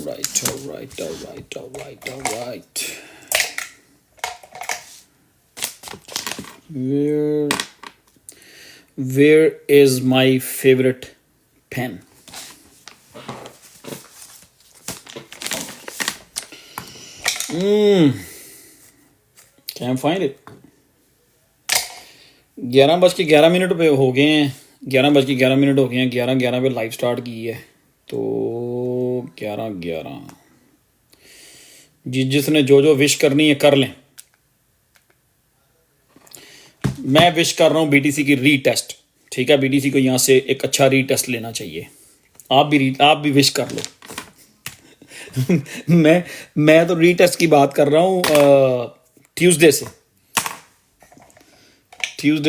all right. Where is my favorite pen? Can't find it. 11:11 पे हो गए हैं, 11:11 हो गए हैं, 11:11 पे लाइव स्टार्ट की है, तो 11:11 जिसने जो विश करनी है कर लें। मैं विश कर रहा हूँ बीटीसी की रीटेस्ट, ठीक है। बीटीसी को यहाँ से एक अच्छा रीटेस्ट लेना चाहिए। आप भी विश कर लो। मैं तो रीटेस्ट की बात कर रहा हूँ, ट्यूसडे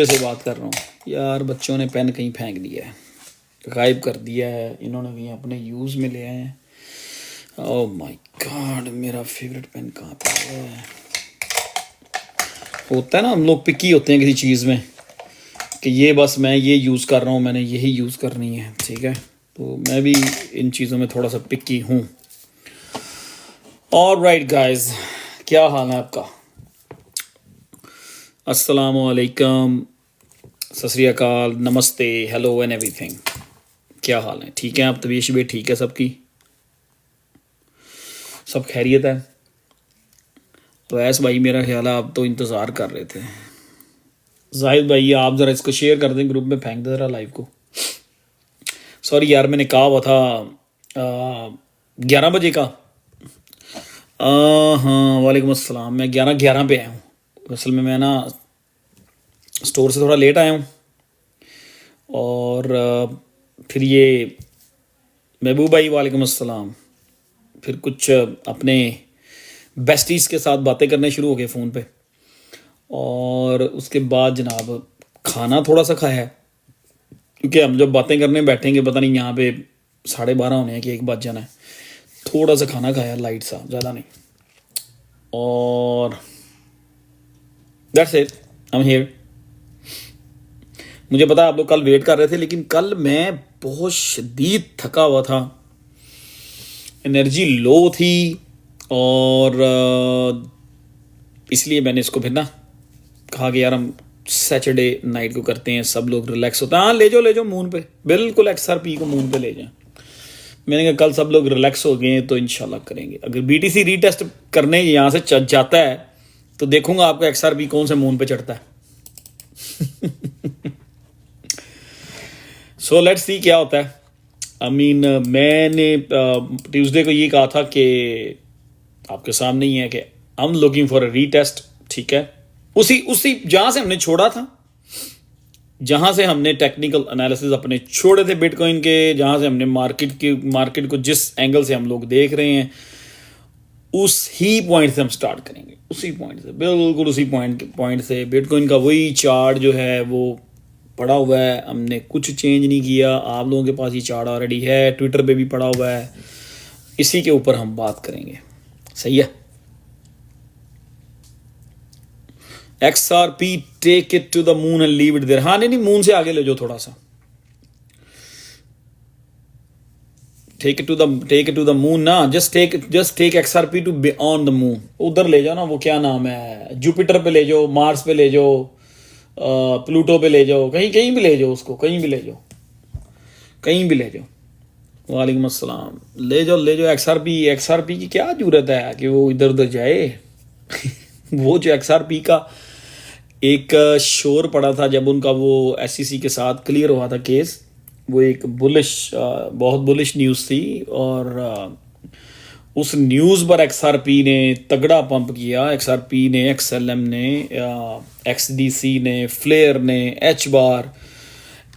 से बात कर रहा हूँ। यार बच्चों ने पेन कहीं फेंक दिया है, गायब कर दिया है इन्होंने, कहीं अपने यूज़ में ले आए हैं। ओह माय गॉड, मेरा फेवरेट पेन कहाँ पे है? होता है ना, हम लोग पिकी होते हैं किसी चीज़ में कि ये बस मैं ये यूज़ कर रहा हूँ, मैंने यही यूज़ करनी है, ठीक है। तो मैं भी इन चीज़ों में थोड़ा सा पिकी हूँ। ऑलराइट गाइस, क्या हाल है आपका? अस्सलामु अलैकुम, सत श्री अकाल, नमस्ते, हेलो एंड एवरीथिंग। क्या हाल है? ठीक है आप? तबीयत ठीक है सबकी? सब खैरियत है? तो ऐस भाई मेरा ख्याल है आप तो इंतज़ार कर रहे थे। जाहिद भाई आप ज़रा इसको शेयर कर दें, ग्रुप में फेंक दे ज़रा लाइव को। सॉरी यार, मैंने कहा हुआ था 11 बजे का। हाँ वालेकुम अस्सलाम, मैं 11:11 पे आया हूँ। असल में मैं ना स्टोर से थोड़ा लेट आया हूँ, और फिर ये महबूब भाई वालेकुम अस्सलाम, फिर कुछ अपने बेस्टीज़ के साथ बातें करने शुरू हो गए फ़ोन पे, और उसके बाद जनाब खाना थोड़ा सा खाया है, क्योंकि हम जब बातें करने बैठेंगे पता नहीं यहाँ पे 12:30 होने हैं कि 1 बज जाना है। थोड़ा सा खाना खाया लाइट सा, ज़्यादा नहीं, और that's it, I am here. मुझे पता है आप लोग कल वेट कर रहे थे, लेकिन कल मैं बहुत शदीद थका हुआ था, एनर्जी लो थी, और इसलिए मैंने इसको फिर ना कहा कि यार हम सैटरडे नाइट को करते हैं, सब लोग रिलैक्स होता है। हाँ ले जाओ मून पे, बिल्कुल XRP को मून पे ले जाएं। मैंने कहा कल सब लोग रिलैक्स हो गए हैं तो इंशाल्लाह करेंगे। अगर बीटीसी रीटेस्ट करने यहाँ से जाता है तो देखूंगा आपका XRP कौन से मून पे चढ़ता है। सो लेट्स सी क्या होता है। आई मीन मैंने ट्यूसडे को ये कहा था कि आपके सामने ही है कि I am looking for a retest, ठीक है। उसी जहां से हमने छोड़ा था, जहां से हमने टेक्निकल एनालिसिस अपने छोड़े थे बिटकॉइन के, जहां से हमने मार्केट को जिस एंगल से हम लोग देख रहे हैं, उस ही पॉइंट से हम स्टार्ट करेंगे। उसी पॉइंट से, बिल्कुल उसी पॉइंट से। बिटकॉइन का वही चार्ट जो है वो पड़ा हुआ है, हमने कुछ चेंज नहीं किया। आप लोगों के पास ये चार्ट ऑलरेडी है, ट्विटर पे भी पड़ा हुआ है। इसी के ऊपर हम बात करेंगे, सही है। XRP take it to the moon and leave it there. हाँ नहीं मून से आगे ले जाओ थोड़ा सा, take it to the moon ना, just take XRP to beyond the moon. उधर ले जाओ ना, वो क्या नाम है, जुपिटर पे ले जाओ, मार्स पे ले जाओ, प्लूटो पे ले जाओ, कहीं भी ले जाओ उसको, कहीं भी ले जाओ। वालेकुम अस्सलाम, ले जाओ XRP की क्या जरूरत है कि वो इधर उधर जाए। वो जो XRP का एक शोर पड़ा था जब उनका वो SEC के साथ क्लियर हुआ था केस, वो एक बहुत बुलिश न्यूज़ थी, और उस न्यूज़ पर XRP ने तगड़ा पंप किया। XRP ने, XLM ने, XDC ने, फ्लेयर ने, HBAR,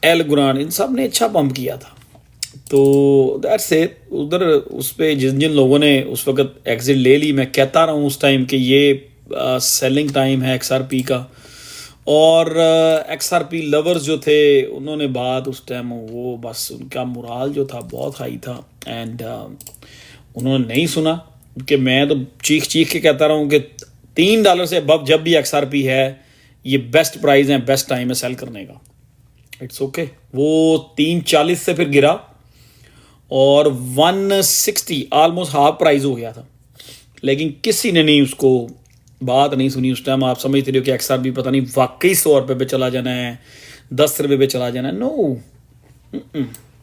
एलग्रांड, इन सब ने अच्छा पंप किया था। तो दैट्स इट। उधर उस पर जिन लोगों ने उस वक्त एग्जिट ले ली, मैं कहता रहा हूँ उस टाइम कि ये सेलिंग टाइम है XRP का, और XRP लवर्स जो थे उन्होंने बात उस टाइम, वो बस उनका मोराल जो था बहुत हाई था, एंड उन्होंने नहीं सुना। कि मैं तो चीख के कहता रहा हूँ कि $3 से अबव जब भी XRP है, ये बेस्ट प्राइस है, बेस्ट टाइम है सेल करने का। It's okay. वो 3.40 से फिर गिरा, और 160 ऑलमोस्ट हाफ प्राइस हो गया था, लेकिन किसी ने नहीं उसको बात नहीं सुनी उस टाइम। आप समझते रहे हो कि XRP पता नहीं वाकई 100 रुपये पे चला जाना है, 10 रुपये पे चला जाना है। नो,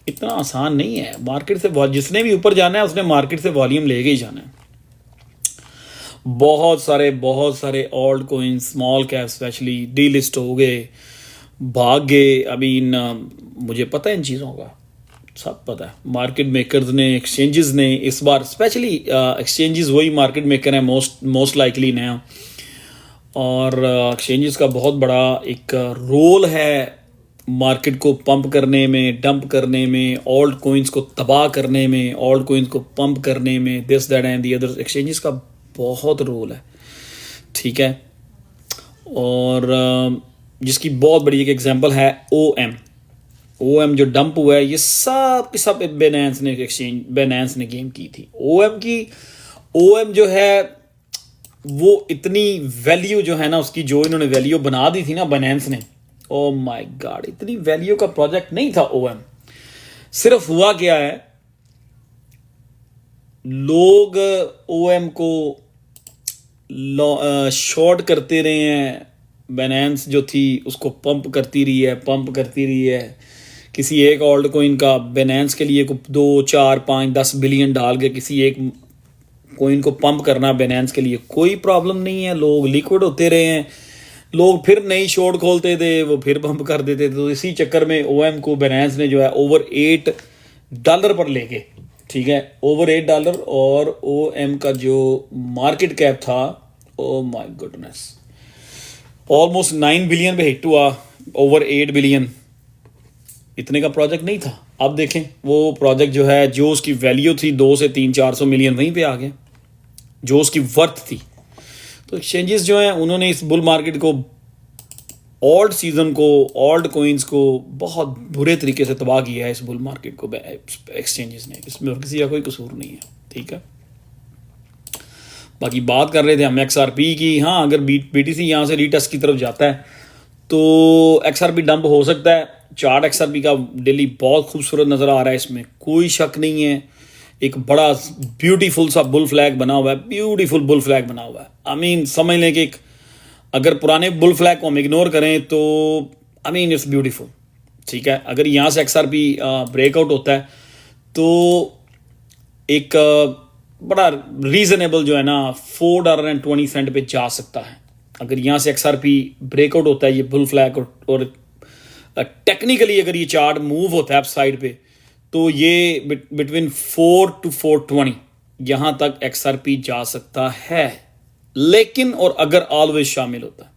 इतना आसान नहीं है। मार्केट से जिसने भी ऊपर जाना है उसने मार्केट से वॉल्यूम लेके ही जाना है। बहुत सारे alt coin small cap specially delist हो गए, भाग गए। अभी मुझे पता है इन चीज़ों का, सब पता है। मार्केट मेकर्स ने, एक्सचेंजेस ने इस बार स्पेशली, एक्सचेंजेस वही मार्केट मेकर हैं मोस्ट लाइकली नया, और एक्सचेंजेस का बहुत बड़ा एक रोल है मार्केट को पंप करने में, डंप करने में, ऑल्ट कोइंस को तबाह करने में, ऑल्ट कोइंस को पंप करने में, this that and the other. Exchanges का बहुत रोल है, ठीक है। और जिसकी बहुत बड़ी एक एग्जांपल है OM जो डंप हुआ है, ये सब के सब बेनेंस ने गेम की थी। OM जो है वो इतनी वैल्यू जो है ना उसकी, जो इन्होंने वैल्यू बना दी थी ना बेनेंस ने, ओ माय गॉड, इतनी वैल्यू का प्रोजेक्ट नहीं था OM। सिर्फ हुआ क्या है, लोग OM को शॉर्ट करते रहे हैं, बेनेंस जो थी उसको पंप करती रही है। किसी एक ऑल्ट कोइन का बेनेंस के लिए 2, 4, 5, 10 बिलियन डाल के किसी एक कोइन को पंप करना बेनेंस के लिए कोई प्रॉब्लम नहीं है। लोग लिक्विड होते रहे हैं, लोग फिर नई शॉर्ट खोलते थे, वो फिर पंप कर देते थे। तो इसी चक्कर में OM को बेनेंस ने जो है ओवर $8 पर लेके, ठीक है, ओवर $8, और OM का जो मार्केट कैप था, oh my goodness, almost 9 billion पे हिट हुआ, ओवर 8 बिलियन। इतने का प्रोजेक्ट नहीं था। अब देखें वो प्रोजेक्ट जो है, जो उसकी वैल्यू थी 2 से 300-400 मिलियन, वहीं पे आ गया जो उसकी वर्थ थी। तो एक्सचेंजेस जो हैं उन्होंने इस बुल मार्केट को, ऑल्ट सीजन को, ऑल्ट कोइंस को बहुत बुरे तरीके से तबाह किया है इस बुल मार्केट को एक्सचेंजेस ने। इसमें और किसी का कोई कसूर नहीं है, ठीक है। बाकी बात कर रहे थे हम XRP की। हाँ, अगर BTC यहाँ से रीटेस्ट की तरफ जाता है तो XRP डंप हो सकता है। चार्ट XRP का डेली बहुत खूबसूरत नज़र आ रहा है, इसमें कोई शक नहीं है। एक बड़ा ब्यूटीफुल सा बुल फ्लैग बना हुआ है, ब्यूटीफुल बुल फ्लैग बना हुआ है। आई मीन समझ लें कि अगर पुराने बुल फ्लैग को हम इग्नोर करें तो आई मीन इट्स ब्यूटीफुल, ठीक है। अगर यहाँ से XRP ब्रेकआउट होता है तो एक बड़ा रीजनेबल जो है ना $4.20 पे जा सकता है। अगर यहाँ से XRP ब्रेकआउट होता है, ये बुल फ्लैग, और टेक्निकली अगर ये चार्ट मूव होता है अप साइड पे, तो ये बिटवीन 4 to 420 यहाँ तक XRP जा सकता है। लेकिन और अगर ऑलवेज शामिल होता है,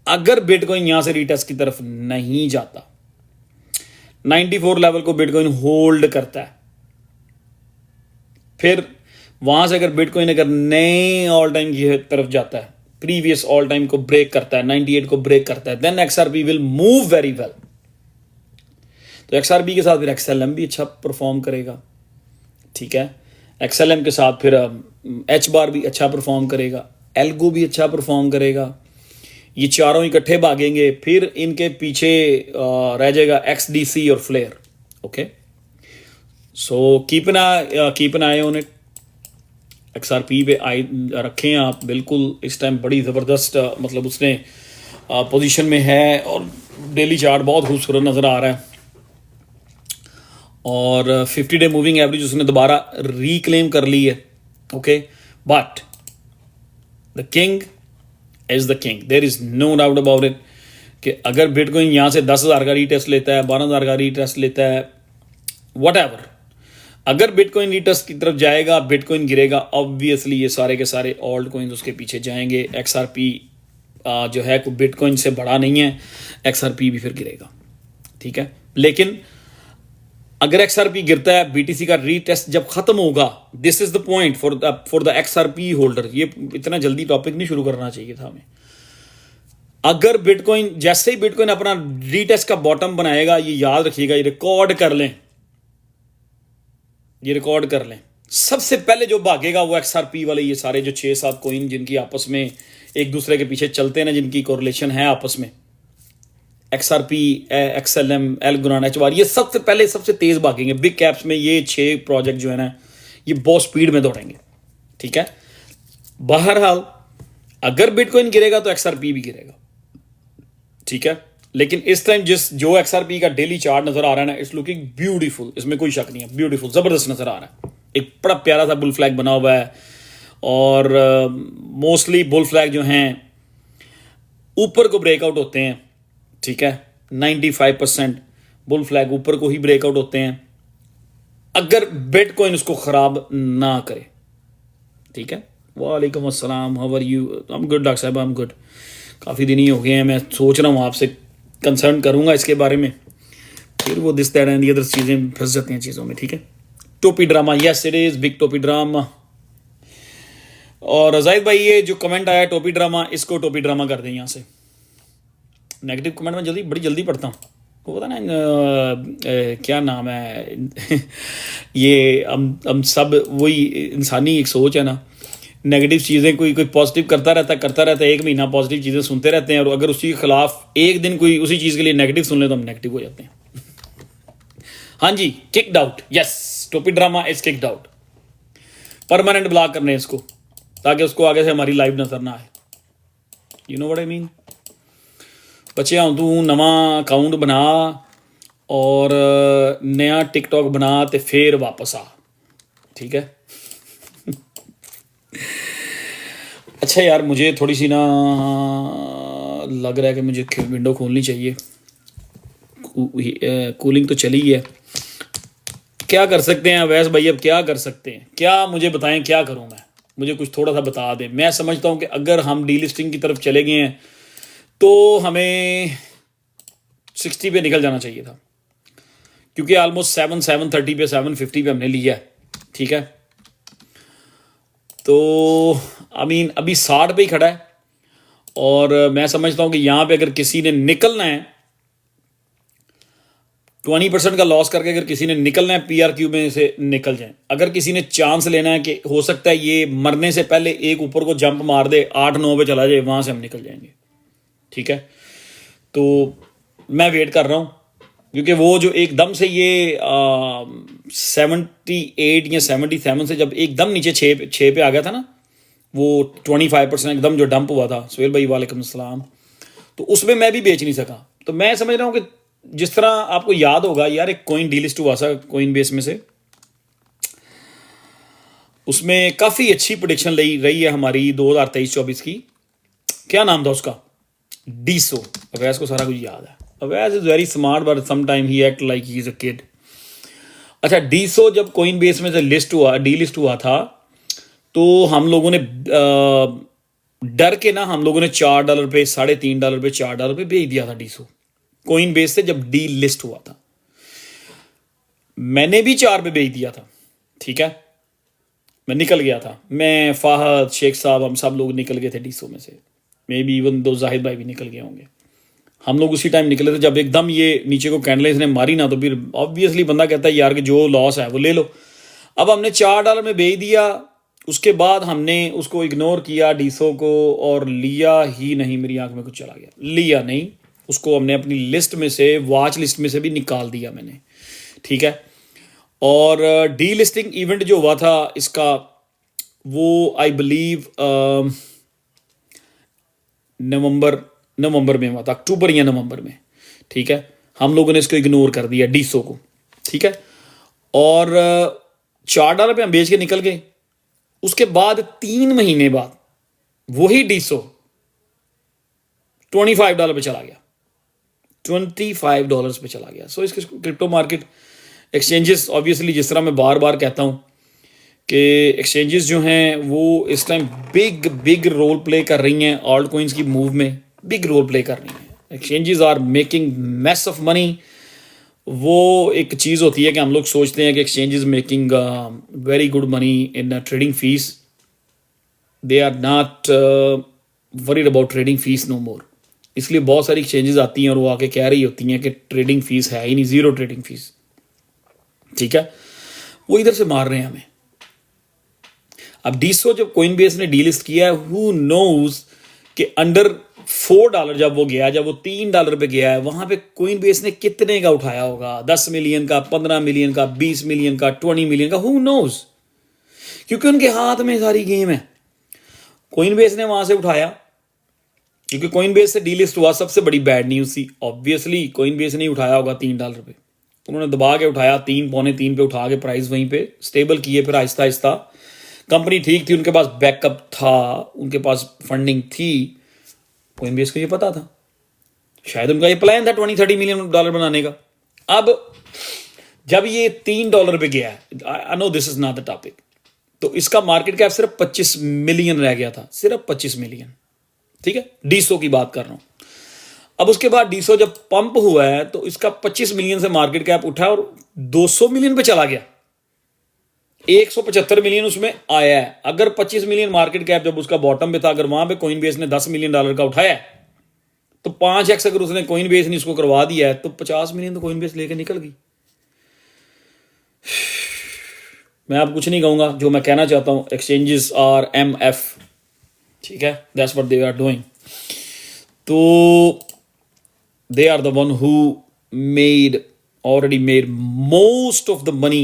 अगर बिटकॉइन यहां से रीटेस्ट की तरफ नहीं जाता, 94 लेवल को बिटकॉइन होल्ड करता है, फिर वहां से अगर बिटकॉइन अगर नए ऑल टाइम की तरफ जाता है, प्रीवियस ऑल टाइम को ब्रेक करता है, 98 को ब्रेक करता है, then XRP will move very well. तो XRP के साथ फिर XLM भी अच्छा परफॉर्म करेगा, ठीक है। XLM के साथ फिर H बार भी अच्छा परफॉर्म करेगा, एल्गो भी अच्छा परफॉर्म करेगा। ये चारों इकट्ठे भागेंगे, फिर इनके पीछे रह जाएगा XDC और Flare. Okay, so keep an eye on it. XRP पे आई रखें आप बिल्कुल। इस टाइम बड़ी ज़बरदस्त मतलब उसने पोजीशन में है, और डेली चार्ट बहुत खूबसूरत नज़र आ रहा है, और 50 डे मूविंग एवरेज उसने दोबारा रिक्लेम कर ली है। Okay, but the king is the king, there is no doubt about it, कि अगर बिटकॉइन यहाँ से 10,000 का रीटेस्ट लेता है, 12,000 का रीटेस्ट लेता है, व्हाटएवर, अगर बिटकॉइन रीटेस्ट की तरफ जाएगा, बिटकॉइन गिरेगा, ऑब्वियसली ये सारे के सारे ऑल्ट कॉइन्स उसके पीछे जाएंगे। XRP जो है कोई बिटकॉइन से बड़ा नहीं है, XRP भी फिर गिरेगा, ठीक है। लेकिन अगर XRP गिरता है, BTC का रीटेस्ट जब खत्म होगा, this is the point for the XRP holder. ये इतना जल्दी टॉपिक नहीं शुरू करना चाहिए था हमें। अगर बिटकॉइन, जैसे ही बिटकॉइन अपना रीटेस्ट का बॉटम बनाएगा, ये याद रखिएगा, ये रिकॉर्ड कर लें, ये रिकॉर्ड कर लें, सबसे पहले जो भागेगा वो XRP वाले ये सारे जो 6-7 कॉइन जिनकी आपस में एक दूसरे के पीछे चलते हैं ना, जिनकी कोरिलेशन है आपस में, XRP, XLM, एल्गोरान, HBAR, ये सबसे पहले सबसे तेज भागेंगे बिग कैप्स में। ये 6 प्रोजेक्ट जो है ना, ये बहुत स्पीड में दौड़ेंगे, ठीक है। बहरहाल अगर बिटकॉइन गिरेगा तो XRP भी गिरेगा, ठीक है। लेकिन इस टाइम जो XRP का डेली चार्ट नजर आ रहा है ना, इट्स लुकिंग ब्यूटीफुल, इसमें कोई शक नहीं है, ब्यूटीफुल, जबरदस्त नजर आ रहा है। एक बड़ा प्यारा सा बुल फ्लैग बना हुआ है, और मोस्टली बुल फ्लैग जो हैं ऊपर को ब्रेकआउट होते हैं, ठीक है। 95% बुल फ्लैग ऊपर को ही ब्रेकआउट होते हैं अगर बिटकॉइन उसको खराब ना करे, ठीक है। वालेकुम अस्सलाम, how are you? I am good doctor साहब, आई एम गुड। काफ़ी दिन ही हो गए हैं, मैं सोच रहा हूँ आपसे कंसर्न करूंगा इसके बारे में, फिर वो this that and the other चीज़ें फंस जाती हैं चीज़ों में, ठीक है। टोपी drama, yes it is big टोपी ड्रामा। और जाहिद भाई ये जो कमेंट आया टोपी ड्रामा, इसको टोपी ड्रामा कर दें यहाँ से। नेगेटिव कमेंट में बड़ी जल्दी पढ़ता हूँ, वो पता ना क्या नाम है ये हम सब वही इंसानी एक सोच है ना, नेगेटिव चीज़ें कोई पॉजिटिव करता रहता है, 1 महीना पॉजिटिव चीज़ें सुनते रहते हैं, और अगर उसी के खिलाफ एक दिन कोई उसी चीज़ के लिए नेगेटिव सुन ले तो हम नेगेटिव हो जाते हैं। हाँ जी, किक्ड आउट, यस, टोपी drama is kicked out. Permanent block करने इसको, ताकि उसको आगे से हमारी लाइव नजर ना आए। You know what I mean. बच्चे हूँ तू नवा अकाउंट बना और नया टिकटॉक बना तो फिर वापस आ, ठीक है। अच्छा यार, मुझे थोड़ी सी ना लग रहा है कि मुझे विंडो खोलनी चाहिए। कूलिंग तो चली है, क्या कर सकते हैं अवैस भाई, अब क्या कर सकते हैं? क्या मुझे बताएं, क्या करूं मैं? मुझे कुछ थोड़ा सा बता दें। मैं समझता हूं कि अगर हम डीलिस्टिंग की तरफ चले गए हैं तो हमें 60 पे निकल जाना चाहिए था, क्योंकि ऑलमोस्ट 730 पे 750 पे हमने लिया है, ठीक है। तो अभी 60 पे ही खड़ा है, और मैं समझता हूं कि यहां पे अगर किसी ने निकलना है 20% का लॉस करके, अगर किसी ने निकलना है PRQ में से निकल जाए। अगर किसी ने चांस लेना है कि हो सकता है ये मरने से पहले एक ऊपर को जंप मार दे, 8-9 पे चला जाए, वहां से हम निकल जाएंगे, ठीक है। तो मैं वेट कर रहा हूं, क्योंकि वो जो एकदम से ये 78 या 77 से जब एकदम नीचे 6 पे आ गया था ना, वो 25% एकदम जो डंप हुआ था, सुहेल भाई वालेकुम अस्सलाम, तो उसमें मैं भी बेच नहीं सका। तो मैं समझ रहा हूँ कि जिस तरह आपको याद होगा यार, एक कॉइन डीलिस्ट हुआ था कॉइन बेस में से, उसमें काफ़ी अच्छी प्रोडिक्शन रही है हमारी 2023-24 की। क्या नाम था उसका? डीसो। अवैस को सारा कुछ याद है। Awais is very smart but some time he act like he is a kid. अच्छा, डीसो जब कॉइन बेस में से डीलिस्ट हुआ था, तो हम लोगों ने डर के ना, हम लोगों ने $4 पे, $3.5 पे, $4 पे बेच दिया था डीसो, कॉइन बेस से जब डी लिस्ट हुआ था। मैंने भी 4 पे बेच दिया था, ठीक है। मैं निकल गया था, मैं, फाहद, शेख साहब, हम सब लोग निकल गए थे डीसो में से। May be even though Zahid भाई भी निकल गए होंगे। हम लोग उसी टाइम निकले थे जब एकदम ये नीचे को कैंडल इसने मारी ना, तो फिर ऑब्वियसली बंदा कहता है यार कि जो लॉस है वो ले लो। अब हमने $4 में बेच दिया, उसके बाद हमने उसको इग्नोर किया डीसो को, और लिया ही नहीं। मेरी आंख में कुछ चला गया, लिया नहीं उसको, हमने अपनी लिस्ट में से, वॉच लिस्ट में से भी निकाल दिया मैंने, ठीक है। और डी लिस्टिंग इवेंट जो हुआ था इसका, वो आई बिलीव नवंबर में हुआ था, अक्टूबर या नवंबर में, ठीक है। हम लोगों ने इसको इग्नोर कर दिया डीसो को, ठीक है। और $4 पे हम बेच के निकल गए। उसके बाद 3 महीने बाद वही डीसो $25 पे चला गया, $25 पे चला गया। सो इसके क्रिप्टो मार्केट एक्सचेंजेस, ऑब्वियसली जिस तरह मैं बार बार कहता हूं कि एक्सचेंजेस जो हैं वो इस टाइम बिग रोल प्ले कर रही हैं ऑल्ट कॉइन्स की मूव में, बिग रोल प्ले कर रही हैं। Exchanges are making mess of money. वो एक चीज़ होती है कि हम लोग सोचते हैं कि exchanges making very good money in trading fees. They are not worried about trading fees no more. इसलिए बहुत सारी एक्सचेंजेस आती हैं और वो आके कह रही होती हैं कि ट्रेडिंग फीस है ही नहीं, ज़ीरो ट्रेडिंग फीस, ठीक है। वो इधर से मार रहे हैं हमें। अब डीसो जब कॉइन बेस ने डीलिस्ट किया है, हु नोज कि अंडर $4 जब वो गया, जब वो $3 पे गया है, वहां पे कोइन बेस ने कितने का उठाया होगा? 10 मिलियन का, 15 मिलियन का, 20 मिलियन का, 20 मिलियन का, हु नोज, क्योंकि उनके हाथ में सारी गेम है। कोइन बेस ने वहां से उठाया, क्योंकि कोइन बेस से डीलिस्ट हुआ, सबसे बड़ी बैड न्यूज थी। ऑब्वियसली कोइन बेस नहीं उठाया होगा $3 पे, उन्होंने दबा के उठाया, 3 पौने 3 पे उठा के प्राइस वहीं पे स्टेबल किए, फिर आहिस्ता आहिस्ता कंपनी ठीक थी, उनके पास बैकअप था, उनके पास फंडिंग थी। कोइन बेस को ये पता था, शायद उनका ये प्लान था $20-30 मिलियन बनाने का। अब जब ये $3 पे गया है, आई know this is not the topic, तो इसका मार्केट कैप सिर्फ 25 मिलियन रह गया था, सिर्फ 25 मिलियन, ठीक है, डीसो की बात कर रहा हूं। अब उसके बाद डीसो जब पंप हुआ है तो इसका 25 मिलियन से मार्केट कैप उठा और 200 मिलियन पे चला गया, 175 मिलियन उसमें आया है। अगर 25 मिलियन मार्केट कैप जब उसका बॉटम पे था, अगर वहां पे कोइन बेस ने $10 मिलियन का उठाया है, तो 5x अगर उसने कोइन बेस ने इसको करवा दिया है, तो 50 मिलियन तो कोइन बेस लेके निकल गई। मैं आप कुछ नहीं कहूंगा, जो मैं कहना चाहता हूं, एक्सचेंजेस आर MF, ठीक है, that's what they are doing. तो they are the one who already made most of the money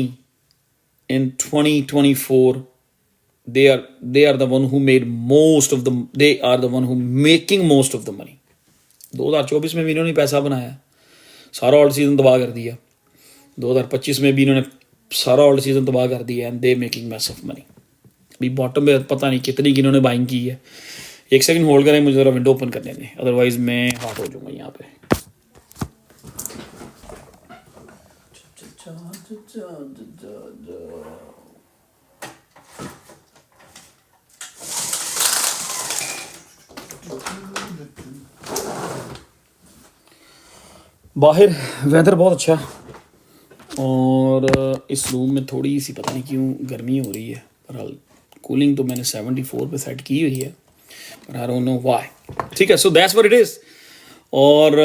in 2024. They are the one who made most of the, they are the one who making most of the money. 2024 में भी इन्होंने पैसा बनाया, सारा old season तबाह कर दिया। 2025 में भी इन्होंने सारा ऑल्ड सीजन तबाह कर दिया, and they making mess of money. अभी बॉटम पे पता नहीं कितनी की इन्होंने बाइंग की है। एक सेकंड होल्ड करें, मुझे ज़रा विंडो ओपन करने दें, अदरवाइज मैं हाथ हो जाऊंगा यहाँ पे। बाहर वेदर बहुत अच्छा है और इस रूम में थोड़ी सी पता नहीं क्यों गर्मी हो रही है। बहरहाल कूलिंग तो मैंने 74 पे सेट की हुई है, पर आई डोंट नो व्हाई। ठीक है, सो दैट्स व्हाट इट इज। और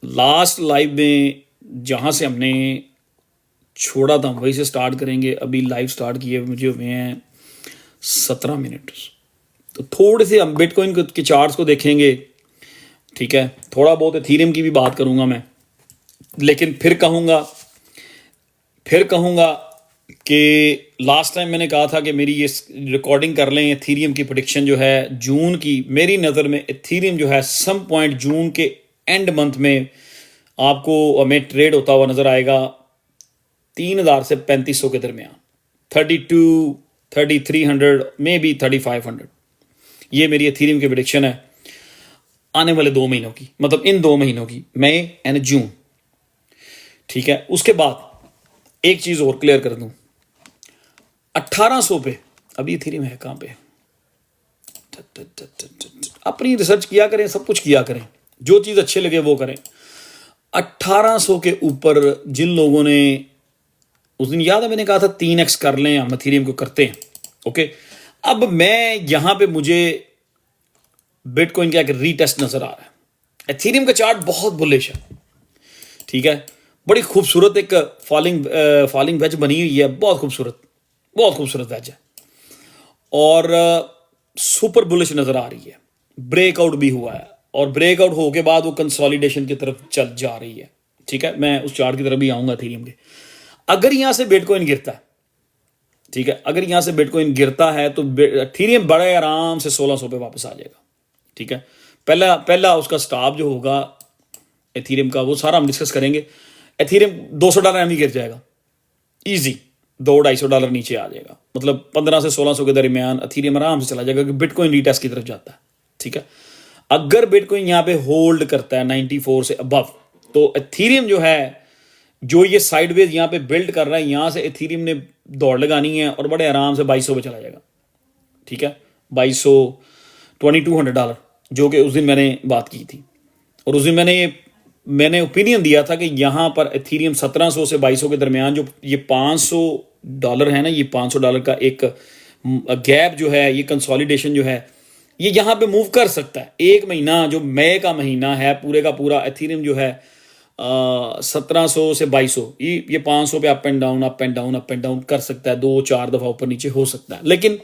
लास्ट लाइव में जहाँ से हमने छोड़ा था वहीं से स्टार्ट करेंगे। अभी लाइव स्टार्ट किए मुझे हुए हैं 17 मिनट, तो थोड़े से हम बिटकॉइन के चार्ट्स को देखेंगे। ठीक है, थोड़ा बहुत एथेरियम की भी बात करूंगा मैं, लेकिन फिर कहूंगा कि लास्ट टाइम मैंने कहा था कि मेरी ये रिकॉर्डिंग कर लें। एथेरियम की प्रेडिक्शन जो है जून की, मेरी नज़र में एथेरियम जो है सम पॉइंट जून के एंड मंथ में आपको हमें ट्रेड होता हुआ नज़र आएगा 3000 से 3500 के दरमियान, 32, 3300, मे बी 3500। ये मेरी एथेरियम की प्रेडिक्शन है आने वाले 2 महीनों की, मतलब इन 2 महीनों की, मई एंड जून। ठीक है, उसके बाद एक चीज़ और क्लियर कर दूं, 1800 पे अभी एथेरियम है कहाँ पे। अपनी रिसर्च किया करें, सब कुछ किया करें, जो चीज़ अच्छे लगे वो करें। 1800 के ऊपर जिन लोगों ने, उस दिन याद है मैंने कहा था 3x कर लें, हम एथेरियम को करते हैं। ओके, अब मैं यहां पे मुझे बिटकॉइन का एक रीटेस्ट नजर आ रहा है। एथेरियम का चार्ट बहुत बुलिश है, ठीक है, बड़ी खूबसूरत एक फॉलिंग वेज बनी हुई है, बहुत खूबसूरत वेज है और सुपर बुलिश नजर आ रही है। ब्रेकआउट भी हुआ है और ब्रेकआउट हो के बाद वो कंसोलिडेशन की तरफ चल जा रही है। ठीक है, मैं उस चार्ट की तरफ भी आऊंगा एथेरियम के। अगर यहां से बिटकॉइन गिरता है, ठीक है, अगर यहां से बिटकॉइन गिरता है तो एथेरियम बड़े आराम से 1600 पे वापस आ जाएगा। ठीक है, पहला उसका स्टॉप जो होगा एथेरियम का, वो सारा हम डिस्कस करेंगे। एथेरियम $200 एम ही गिर जाएगा, इजी $200-250 नीचे आ जाएगा, मतलब 1500 से 1600 के दरमियान एथेरियम आराम से चला जाएगा कि बिटकॉइन रीटेस्ट की तरफ जाता है। ठीक है, अगर बिटकॉइन यहाँ पे होल्ड करता है 94 से अबव, तो एथेरियम जो है, जो ये साइडवेज यहाँ पे बिल्ड कर रहा है, यहाँ से एथेरियम ने दौड़ लगानी है और बड़े आराम से 2200 पे चला जाएगा। ठीक है, 2200, $2200, जो कि उस दिन मैंने बात की थी। और उस दिन मैंने ओपिनियन दिया था कि यहाँ पर एथेरियम 1700 से 2200 के दरमियान, जो ये $500 है ना, ये $500 का एक गैप जो है, ये कंसोलिडेशन जो है, ये यहाँ पे मूव कर सकता है। एक महीना जो मई का महीना है, पूरे का पूरा एथेरियम जो है 1700 से 2200, ये 500 पे अप एंड डाउन कर सकता है, 2-4 दफा ऊपर नीचे हो सकता है। लेकिन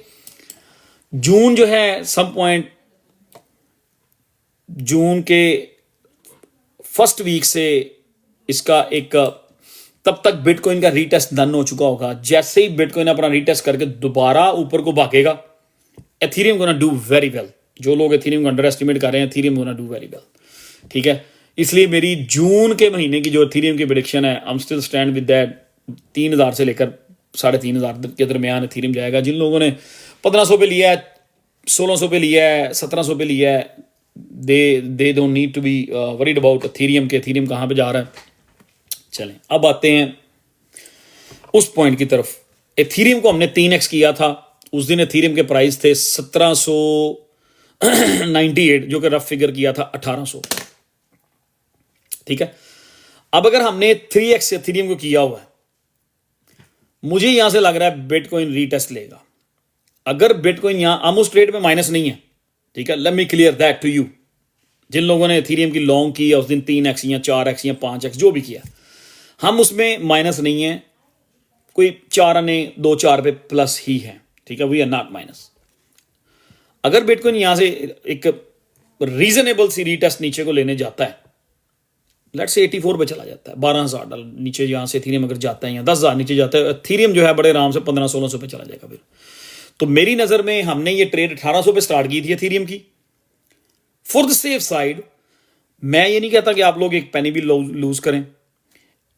जून जो है सम पॉइंट जून के फर्स्ट वीक से इसका एक तब तक बिटकॉइन का रीटेस्ट डन हो चुका होगा। जैसे ही बिटकॉइन अपना रीटेस्ट करके दोबारा ऊपर को भागेगा, Ethereum gonna do very well. जो लोग एथीरियम को अंडर एस्टिमेट कर रहे हैं, Ethereum gonna do very well, ठीक है। इसलिए मेरी जून के महीने की जो एथीरियम की प्रेडिक्शन है, I am still stand with that. 3000 से लेकर 3500 के दरमियान एथीरियम जाएगा। जिन लोगों ने 1500 पे लिया है, 1600 पे लिया है, 1700 पे लिया है, they don't need to be worried about ethereum के एथीरियम कहाँ पे जा रहा है। चलें अब आते हैं उस पॉइंट की तरफ। एथीरियम को हमने 3x किया था। उस दिन एथीरियम के प्राइस थे 1798, जो कि रफ फिगर किया था 1800, ठीक है। अब अगर हमने 3x एथीरियम को किया हुआ है, मुझे यहां से लग रहा है बिटकॉइन रीटेस्ट लेगा। अगर बिटकॉइन यहां, हम उस ट्रेड में माइनस नहीं है, ठीक है। Let me clear that to you. जिन लोगों ने एथीरियम की लॉन्ग की है उस दिन 3x या 4x या 5x जो भी किया, हम उसमें माइनस नहीं है। कोई 4 आने 2-4 पे प्लस ही है, ठीक है। We are not minus. अगर बिटकॉइन यहां से एक रीजनेबल सी रीटेस्ट नीचे को लेने जाता है, लेट्स से 84 पे चला जाता है, $12,000 नीचे यहां से एथीरियम अगर जाता है या 10,000 नीचे जाता है, एथीरियम जो है बड़े आराम से 1500-1600 पे चला जाएगा फिर। तो मेरी नजर में हमने ये ट्रेड 1800 पे स्टार्ट की थी एथीरियम की। फॉर द सेफ साइड, मैं ये नहीं कहता कि आप लोग एक पेनी भी लूज करें,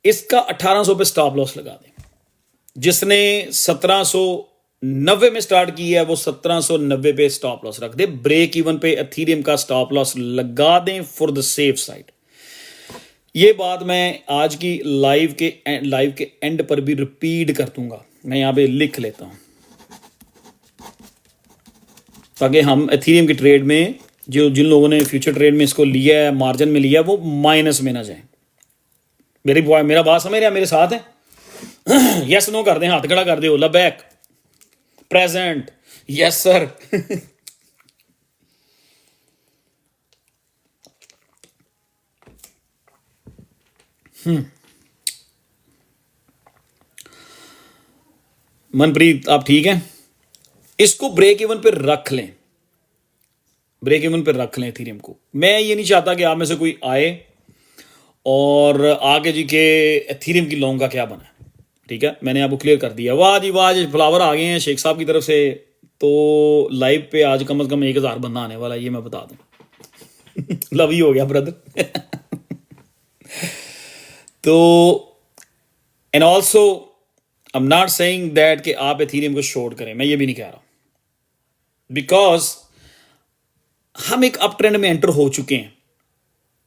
इसका 1800 पे स्टॉप लॉस लगा दें। जिसने 1790 में स्टार्ट की है वो 1790 पे स्टॉप लॉस रख दे। ब्रेक इवन पे एथीरियम का स्टॉप लॉस लगा दें फॉर द सेफ साइड। ये बात मैं आज की लाइव के एंड पर भी रिपीट कर दूंगा। मैं यहां पे लिख लेता हूं ताकि हम एथीरियम की ट्रेड में, जो जिन लोगों ने फ्यूचर ट्रेड में इसको लिया है, मार्जिन में लिया है, वो माइनस में ना जाए। मेरा बात समझ रहे हैं, मेरे साथ है? यस नो कर दें, हाथ खड़ा कर दे, ओला back present, yes sir. Manpreet आप ठीक हैं? इसको ब्रेक इवन पे रख लें, ब्रेक इवन पे रख लें एथीरियम को। मैं ये नहीं चाहता कि आप में से कोई आए और आगे जी के एथीरियम की लॉन्ग का क्या बना है, ठीक है। मैंने आपको क्लियर कर दिया। वाह जी वाह जी, फ्लावर आ गए हैं शेख साहब की तरफ से। तो लाइव पे आज कम से कम 1000 बंदा आने वाला है, ये मैं बता दूं। लव ही हो गया ब्रदर। तो and also I am not saying that कि आप एथीरियम को शॉर्ट करें, मैं ये भी नहीं कह रहा, बिकॉज हम एक अप ट्रेंड में एंटर हो चुके हैं।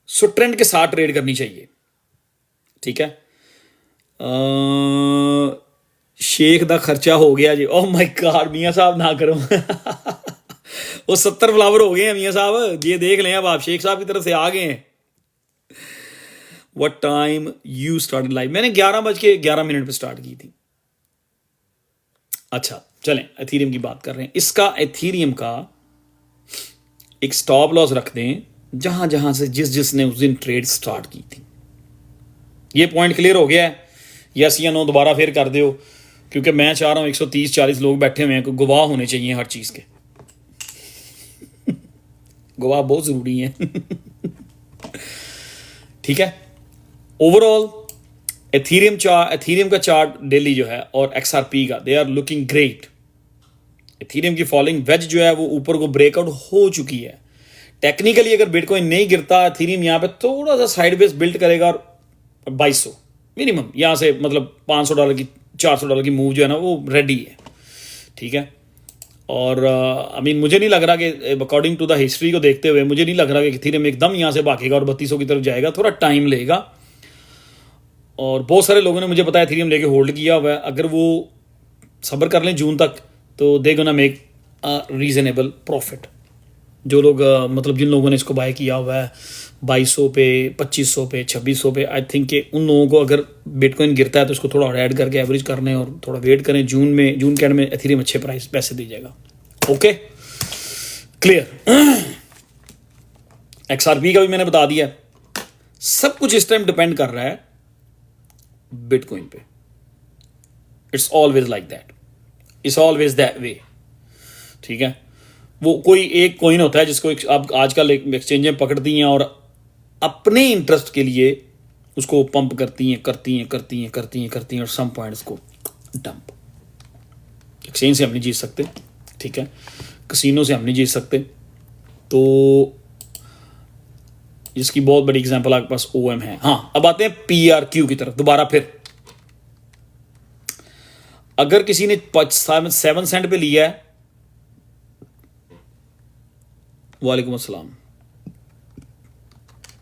सो ट्रेंड के साथ ट्रेड करनी चाहिए, ठीक है। शेख दा खर्चा हो गया जी। ओह माय गॉड मियां साहब ना करो। वो 70 फ्लावर हो गए हैं मियां साहब, ये देख लें। अब आप शेख साहब की तरफ से आ गए हैं। What time you started live? मैंने 11:11 पे स्टार्ट की थी। अच्छा चलें, एथीरियम की बात कर रहे हैं। इसका एथीरियम का एक स्टॉप लॉस रख दें जहां जहां से जिसने उस दिन ट्रेड स्टार्ट की थी। ये पॉइंट क्लियर हो गया है? यस या नो दोबारा फिर कर दो, क्योंकि मैं चाह रहा हूं 130-40 लोग बैठे हुए हैं, गवाह होने चाहिए हर चीज के। गवाह बहुत जरूरी है। ठीक है। ओवरऑल एथीरियम का चार्ट डेली जो है और XRP का, they are looking great. Ethereum की फॉलिंग वेज जो है वो ऊपर को ब्रेकआउट हो चुकी है। टेक्निकली अगर बिटकॉइन नहीं गिरता, एथीरियम यहां पे थोड़ा सा साइडवेज बिल्ड करेगा और 2200 मिनिमम यहां से, मतलब $500 की $400 की मूव जो है ना वो रेडी है, ठीक है। और आई मीन मुझे नहीं लग रहा कि अकॉर्डिंग टू द हिस्ट्री को देखते हुए मुझे नहीं लग रहा कि एथीरियम एकदम यहां से भागेगा और 3200 की तरफ जाएगा। थोड़ा टाइम लेगा। और बहुत सारे लोगों ने मुझे पता है एथीरियम लेके होल्ड किया हुआ है। अगर वो सब्र कर लें जून तक तो they gonna make reasonable profit. जो लोग मतलब जिन लोगों ने इसको बाय किया हुआ है 2200 पे, 2500 पे, 2600 पे, आई थिंक कि उन लोगों को अगर बिटकॉइन गिरता है तो उसको थोड़ा और ऐड करके एवरेज कर लें और थोड़ा वेट करें। जून के एंड में एथीरियम अच्छे प्राइस पैसे दीजिएगा। Okay clear. XRP का भी मैंने बता दिया। सब कुछ इस टाइम डिपेंड कर रहा है बिटकॉइन पे। It's always like that, it's always that way, ठीक है। वो कोई एक कॉइन होता है जिसको आप आजकल एक्सचेंजें पकड़ती हैं और अपने इंटरेस्ट के लिए उसको पंप करती हैं और सम पॉइंट्स को डंप। एक्सचेंज से हम नहीं जीत सकते, ठीक है, कसिनो से हम नहीं जीत सकते। तो इसकी बहुत बड़ी एग्जांपल आपके पास OM है। हाँ, अब आते हैं PRQ की तरफ दोबारा फिर। अगर किसी ने 7 सेंट पे लिया है, वालेकुम अस्सलाम,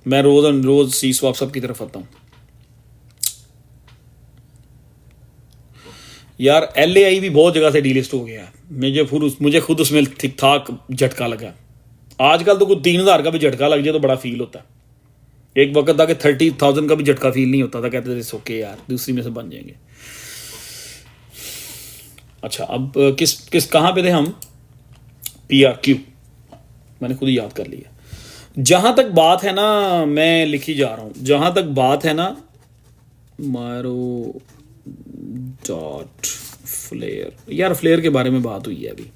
मैं रोज सी स्वाप सब की तरफ आता हूं यार। LAI भी बहुत जगह से डीलिस्ट हो गया है, मुझे खुद उसमें ठीक ठाक झटका लगा। आजकल तो कुछ 3,000 का भी झटका लग जाए तो बड़ा फील होता है। एक वक्त था कि 30,000 का भी झटका फील नहीं होता था, कहते थे ओके यार दूसरी में से बन जाएंगे। अच्छा, अब किस कहाँ पे थे हम? PRQ मैंने खुद ही याद कर लिया। जहां तक बात है ना, मैं लिखी जा रहा हूं, जहां तक बात है ना, मारो डॉट फ्लेयर, यार फ्लेयर के बारे में बात हुई है अभी।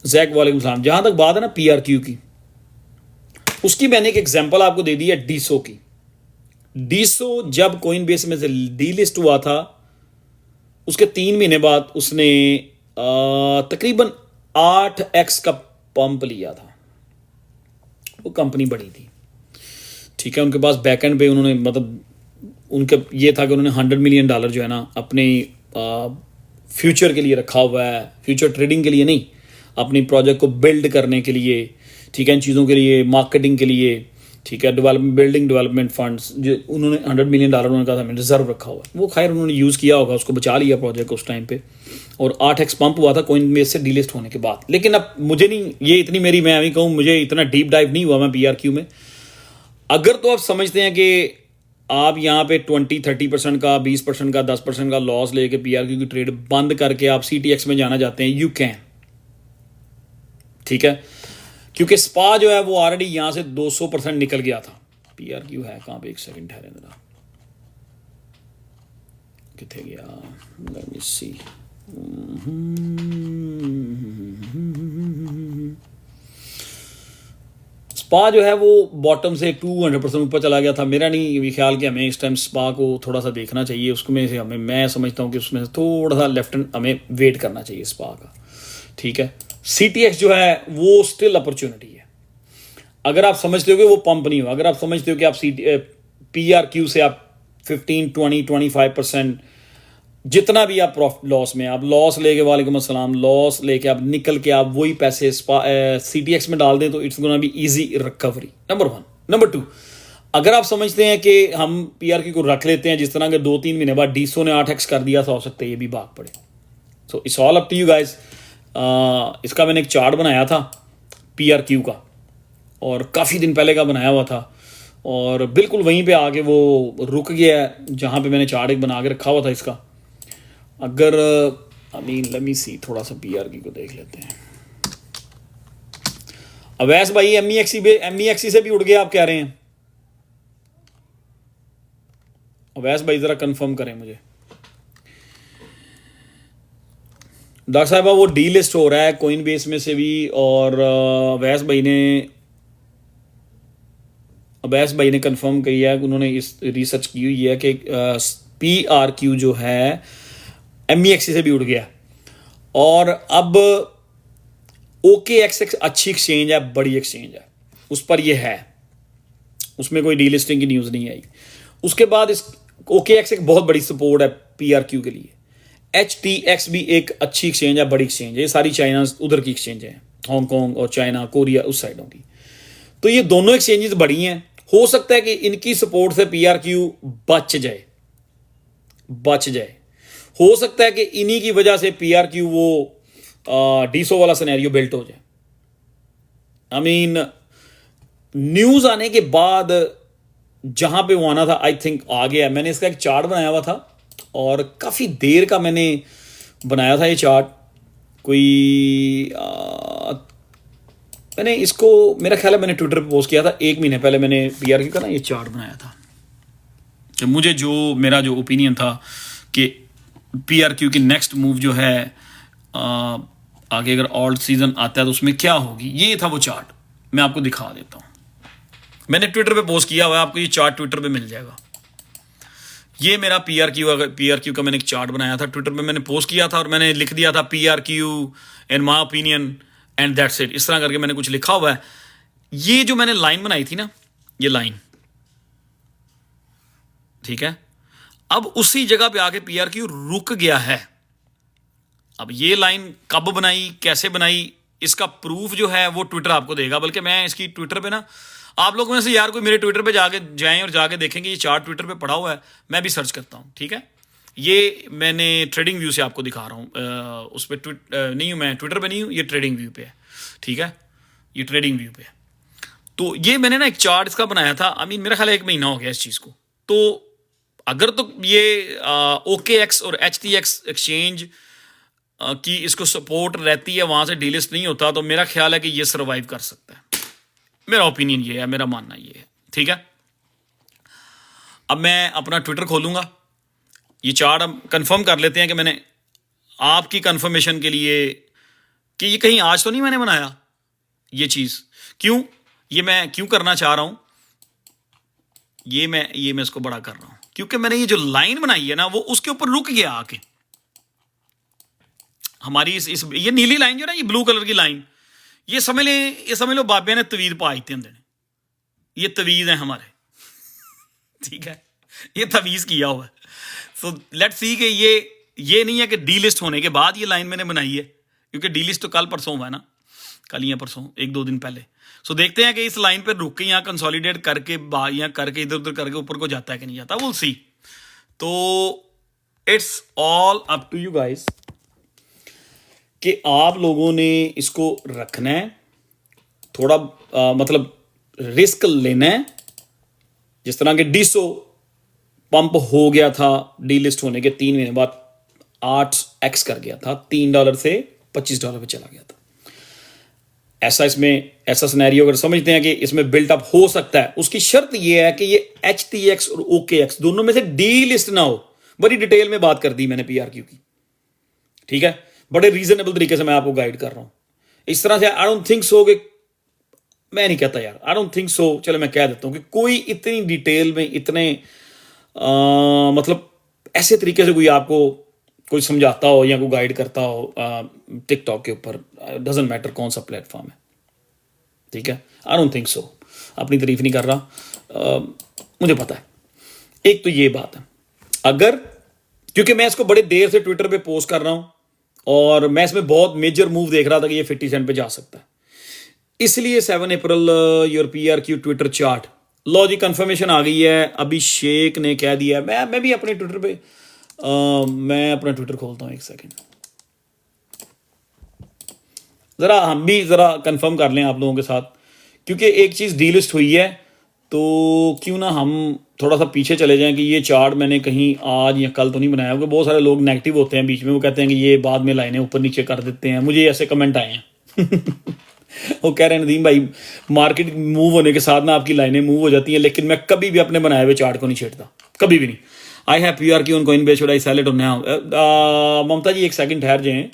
जैक वालेकुम सलाम। जहां तक बात है ना PRQ की, उसकी मैंने एक एग्जांपल आपको दे दी है डीसो की। डीसो जब कोइन बेस में से डीलिस्ट हुआ था, उसके 3 महीने बाद उसने तकरीबन 8x का पंप लिया था। वो कंपनी बड़ी थी, ठीक है, उनके पास बैकएंड पे उन्होंने मतलब उनके ये था कि उन्होंने $100 मिलियन जो है ना अपने फ्यूचर के लिए रखा हुआ है, फ्यूचर ट्रेडिंग के लिए नहीं, अपनी प्रोजेक्ट को बिल्ड करने के लिए, ठीक है, इन चीज़ों के लिए, मार्केटिंग के लिए, ठीक है, डेवलपमेंट फंड्स जो उन्होंने $100 मिलियन उन्होंने कहा था मैंने रिजर्व रखा हुआ है। वो खैर उन्होंने यूज़ किया होगा, उसको बचा लिया प्रोजेक्ट उस टाइम पे, और 8x पंप हुआ था कोइन बेस से डीलिस्ट होने के बाद। लेकिन अब मुझे नहीं, ये इतनी मेरी, मैं अभी कहूँ मुझे इतना डीप डाइव नहीं हुआ मैं PRQ में। अगर तो आप समझते हैं कि आप यहाँ पे 20-30% का, 20% का, 10% का लॉस लेके PRQ की ट्रेड बंद करके आप CTX में जाना चाहते हैं, यू कैन, ठीक है, क्योंकि स्पा जो है वो ऑलरेडी यहां से 200% निकल गया था। PRQ है कहां पे? एक सेकंड ठहरे जरा, किथे गया, लेट मी सी। स्पा जो है वो बॉटम से 200% ऊपर चला गया था। मेरा नहीं ख्याल कि हमें इस टाइम स्पा को थोड़ा सा देखना चाहिए, उसमें से हमें, मैं समझता हूँ कि उसमें से थोड़ा सा लेफ्ट हैंड हमें वेट करना चाहिए स्पा का, ठीक है। CTX जो है वो स्टिल अपॉर्चुनिटी है। अगर आप समझते हो कि वो पंप नहीं हो, अगर आप समझते हो कि आप PRQ से आप 15, 20, 25% जितना भी आप प्रॉफिट लॉस में, आप लॉस लेके, वालेकुम अस्सलाम, लॉस लेके आप निकल के आप वही पैसे CTX में डाल दें तो it's gonna be easy recovery, number 1। Number 2, अगर आप समझते हैं कि हम PRQ को रख लेते हैं, जिस तरह के 2-3 महीने बाद डीसो ने 8x कर दिया था, हो सकता है ये भी भाग पड़े। So it's all up to you guys. इसका मैंने एक चार्ट बनाया था PRQ का, और काफ़ी दिन पहले का बनाया हुआ था, और बिल्कुल वहीं पे आके वो रुक गया है जहाँ पे मैंने चार्ट एक बना के रखा हुआ था इसका। अगर लेट मी सी, थोड़ा सा PRQ को देख लेते हैं। अवैस भाई MEXC से भी उड़ गए आप कह रहे हैं? अवैस भाई ज़रा कंफर्म करें मुझे। डॉक्टर साहब वो डीलिस्ट हो रहा है कोइन बेस में से भी, और अवैस भाई ने कंफर्म किया है कि उन्होंने इस रिसर्च की हुई है कि PRQ जो है MEXC से भी उड़ गया, और अब OKX अच्छी एक्सचेंज है, बड़ी एक्सचेंज है, उस पर ये है, उसमें कोई डीलिस्टिंग की न्यूज़ नहीं आई। उसके बाद इस OKX एक बहुत बड़ी सपोर्ट है PRQ के लिए। HTX भी एक अच्छी एक्सचेंज है, बड़ी एक्सचेंज है, ये सारी चाइना उधर की एक्सचेंज है, हांगकॉन्ग और चाइना, कोरिया उस साइडों की। तो ये दोनों एक्सचेंजेस बड़ी हैं, हो सकता है कि इनकी सपोर्ट से PRQ बच जाए, हो सकता है कि इन्हीं की वजह से PRQ वो डीसो वाला सिनेरियो बिल्ट हो जाए। आई मीन न्यूज़ आने के बाद जहां पे वो आना था, आई थिंक आ गया। मैंने इसका एक चार्ट बनाया हुआ था, और काफ़ी देर का मैंने बनाया था ये चार्ट। कोई मैंने इसको, मेरा ख्याल है मैंने ट्विटर पे पोस्ट किया था 1 महीने पहले, मैंने PRQ का ना ये चार्ट बनाया था कि मुझे जो मेरा जो ओपिनियन था कि PRQ की नेक्स्ट मूव जो है आगे अगर ऑल्ट सीजन आता है तो उसमें क्या होगी। ये था वो चार्ट, मैं आपको दिखा देता हूँ। मैंने ट्विटर पे पोस्ट किया हुआ है, आपको ये चार्ट ट्विटर पे मिल जाएगा। ये मेरा पीआरक्यू का मैंने एक चार्ट बनाया था, ट्विटर पे मैंने पोस्ट किया था और मैंने लिख दिया था PRQ in my opinion and that's it. इस तरह करके मैंने कुछ लिखा हुआ है। ये जो मैंने लाइन बनाई थी ना, ये लाइन, ठीक है, अब उसी जगह पे आके पीआरक्यू रुक गया है। अब ये लाइन कब बनाई, कैसे बनाई, इसका प्रूफ जो है वो ट्विटर आपको देगा। बल्कि मैं इसकी ट्विटर पे ना, आप लोगों में से यार कोई मेरे ट्विटर पे जाके जाएं और जाके देखेंगे, ये चार्ट ट्विटर पे पड़ा हुआ है, मैं भी सर्च करता हूँ, ठीक है। ये मैंने ट्रेडिंग व्यू से आपको दिखा रहा हूँ, उस पर नहीं हूँ मैं, ट्विटर पे नहीं हूँ, ये ट्रेडिंग व्यू पे है, ठीक है, ये ट्रेडिंग व्यू पे है। तो ये मैंने ना एक चार्ट इसका बनाया था, आई मीन मेरा ख्याल 1 महीना हो गया इस चीज़ को। तो अगर तो ये OKX और HTX एक्सचेंज की इसको सपोर्ट रहती है, वहाँ से डीलिस्ट नहीं होता, तो मेरा ख्याल है कि ये सर्वाइव कर सकता है। मेरा ओपिनियन ये है, मेरा मानना ये है, ठीक है। अब मैं अपना ट्विटर खोलूँगा, ये चार्ट हम कंफर्म कर लेते हैं कि मैंने आपकी कंफर्मेशन के लिए कि ये कहीं आज तो नहीं मैंने बनाया ये चीज़। क्यों, ये मैं क्यों करना चाह रहा हूँ, ये मैं इसको बड़ा कर रहा हूँ क्योंकि मैंने ये जो लाइन बनाई है ना, वो उसके ऊपर रुक गया आके। हमारी इस ये नीली लाइन जो ना, ये ब्लू कलर की लाइन, ये समझ लो बाबे ने तवीज पा दिते होंगे, ये तवीज है हमारे, ठीक है, ये तवीज किया हुआ है। सो लेट्स सी कि ये नहीं है कि डी लिस्ट होने के बाद ये लाइन मैंने बनाई है, क्योंकि डी लिस्ट तो कल परसों हुआ है ना, कल या परसों, 1-2 दिन पहले। सो देखते हैं कि इस लाइन पर रुक के यहाँ कंसोलिडेट करके यहाँ करके इधर उधर करके ऊपर को जाता है कि नहीं जाता, विल सी। तो it's all up to you guys कि आप लोगों ने इसको रखना है, थोड़ा मतलब रिस्क लेना है। जिस तरह के डीसो पंप हो गया था, डी लिस्ट होने के 3 महीने बाद 8x कर गया था, $3 से $25 पे चला गया था। ऐसा सिनेरियो अगर समझते हैं कि इसमें बिल्टअप हो सकता है, उसकी शर्त यह है कि ये HTX और OKX दोनों में से डी लिस्ट ना हो। बड़ी डिटेल में बात कर दी मैंने पीआरक्यू की, ठीक है, बड़े रीजनेबल तरीके से मैं आपको गाइड कर रहा हूं। इस तरह से आई डोंट थिंक सो, कि मैं नहीं कहता यार, आई डोंट थिंक सो, चलो मैं कह देता हूं कि कोई इतनी डिटेल में इतने मतलब ऐसे तरीके से कोई आपको कोई समझाता हो या कोई गाइड करता हो टिकटॉक के ऊपर, डजंट मैटर कौन सा प्लेटफॉर्म है, ठीक है, आई डोंट थिंक सो। अपनी तारीफ नहीं कर रहा, मुझे पता है। एक तो ये बात है, अगर, क्योंकि मैं इसको बड़े देर से ट्विटर पे पोस्ट कर रहा हूं और मैं इसमें बहुत मेजर मूव देख रहा था कि ये 50 सेंट पे जा सकता है, इसलिए 7 April your PRQ Twitter chart, लो जी कंफर्मेशन आ गई है। अभिषेक ने कह दिया, मैं भी अपने ट्विटर पे मैं अपना ट्विटर खोलता हूं, 1 सेकेंड, जरा हम भी जरा कंफर्म कर लें आप लोगों के साथ, क्योंकि एक चीज़ डीलिस्ट हुई है, तो क्यों ना हम थोड़ा सा पीछे चले जाएं कि ये चार्ट मैंने कहीं आज या कल तो नहीं बनाया, क्योंकि बहुत सारे लोग नेगेटिव होते हैं बीच में, वो कहते हैं कि ये बाद में लाइनें ऊपर नीचे कर देते हैं। मुझे ऐसे कमेंट आए हैं वो कह रहे हैं नदीम भाई, मार्केट मूव होने के साथ ना आपकी लाइनें मूव हो जाती हैं, लेकिन मैं कभी भी अपने बनाए हुए चार्ट को नहीं छेड़ता, कभी भी नहीं। I have PRQ on Coinbase, should I sell it on now? Mamata ji 1 second ठहर जाएं,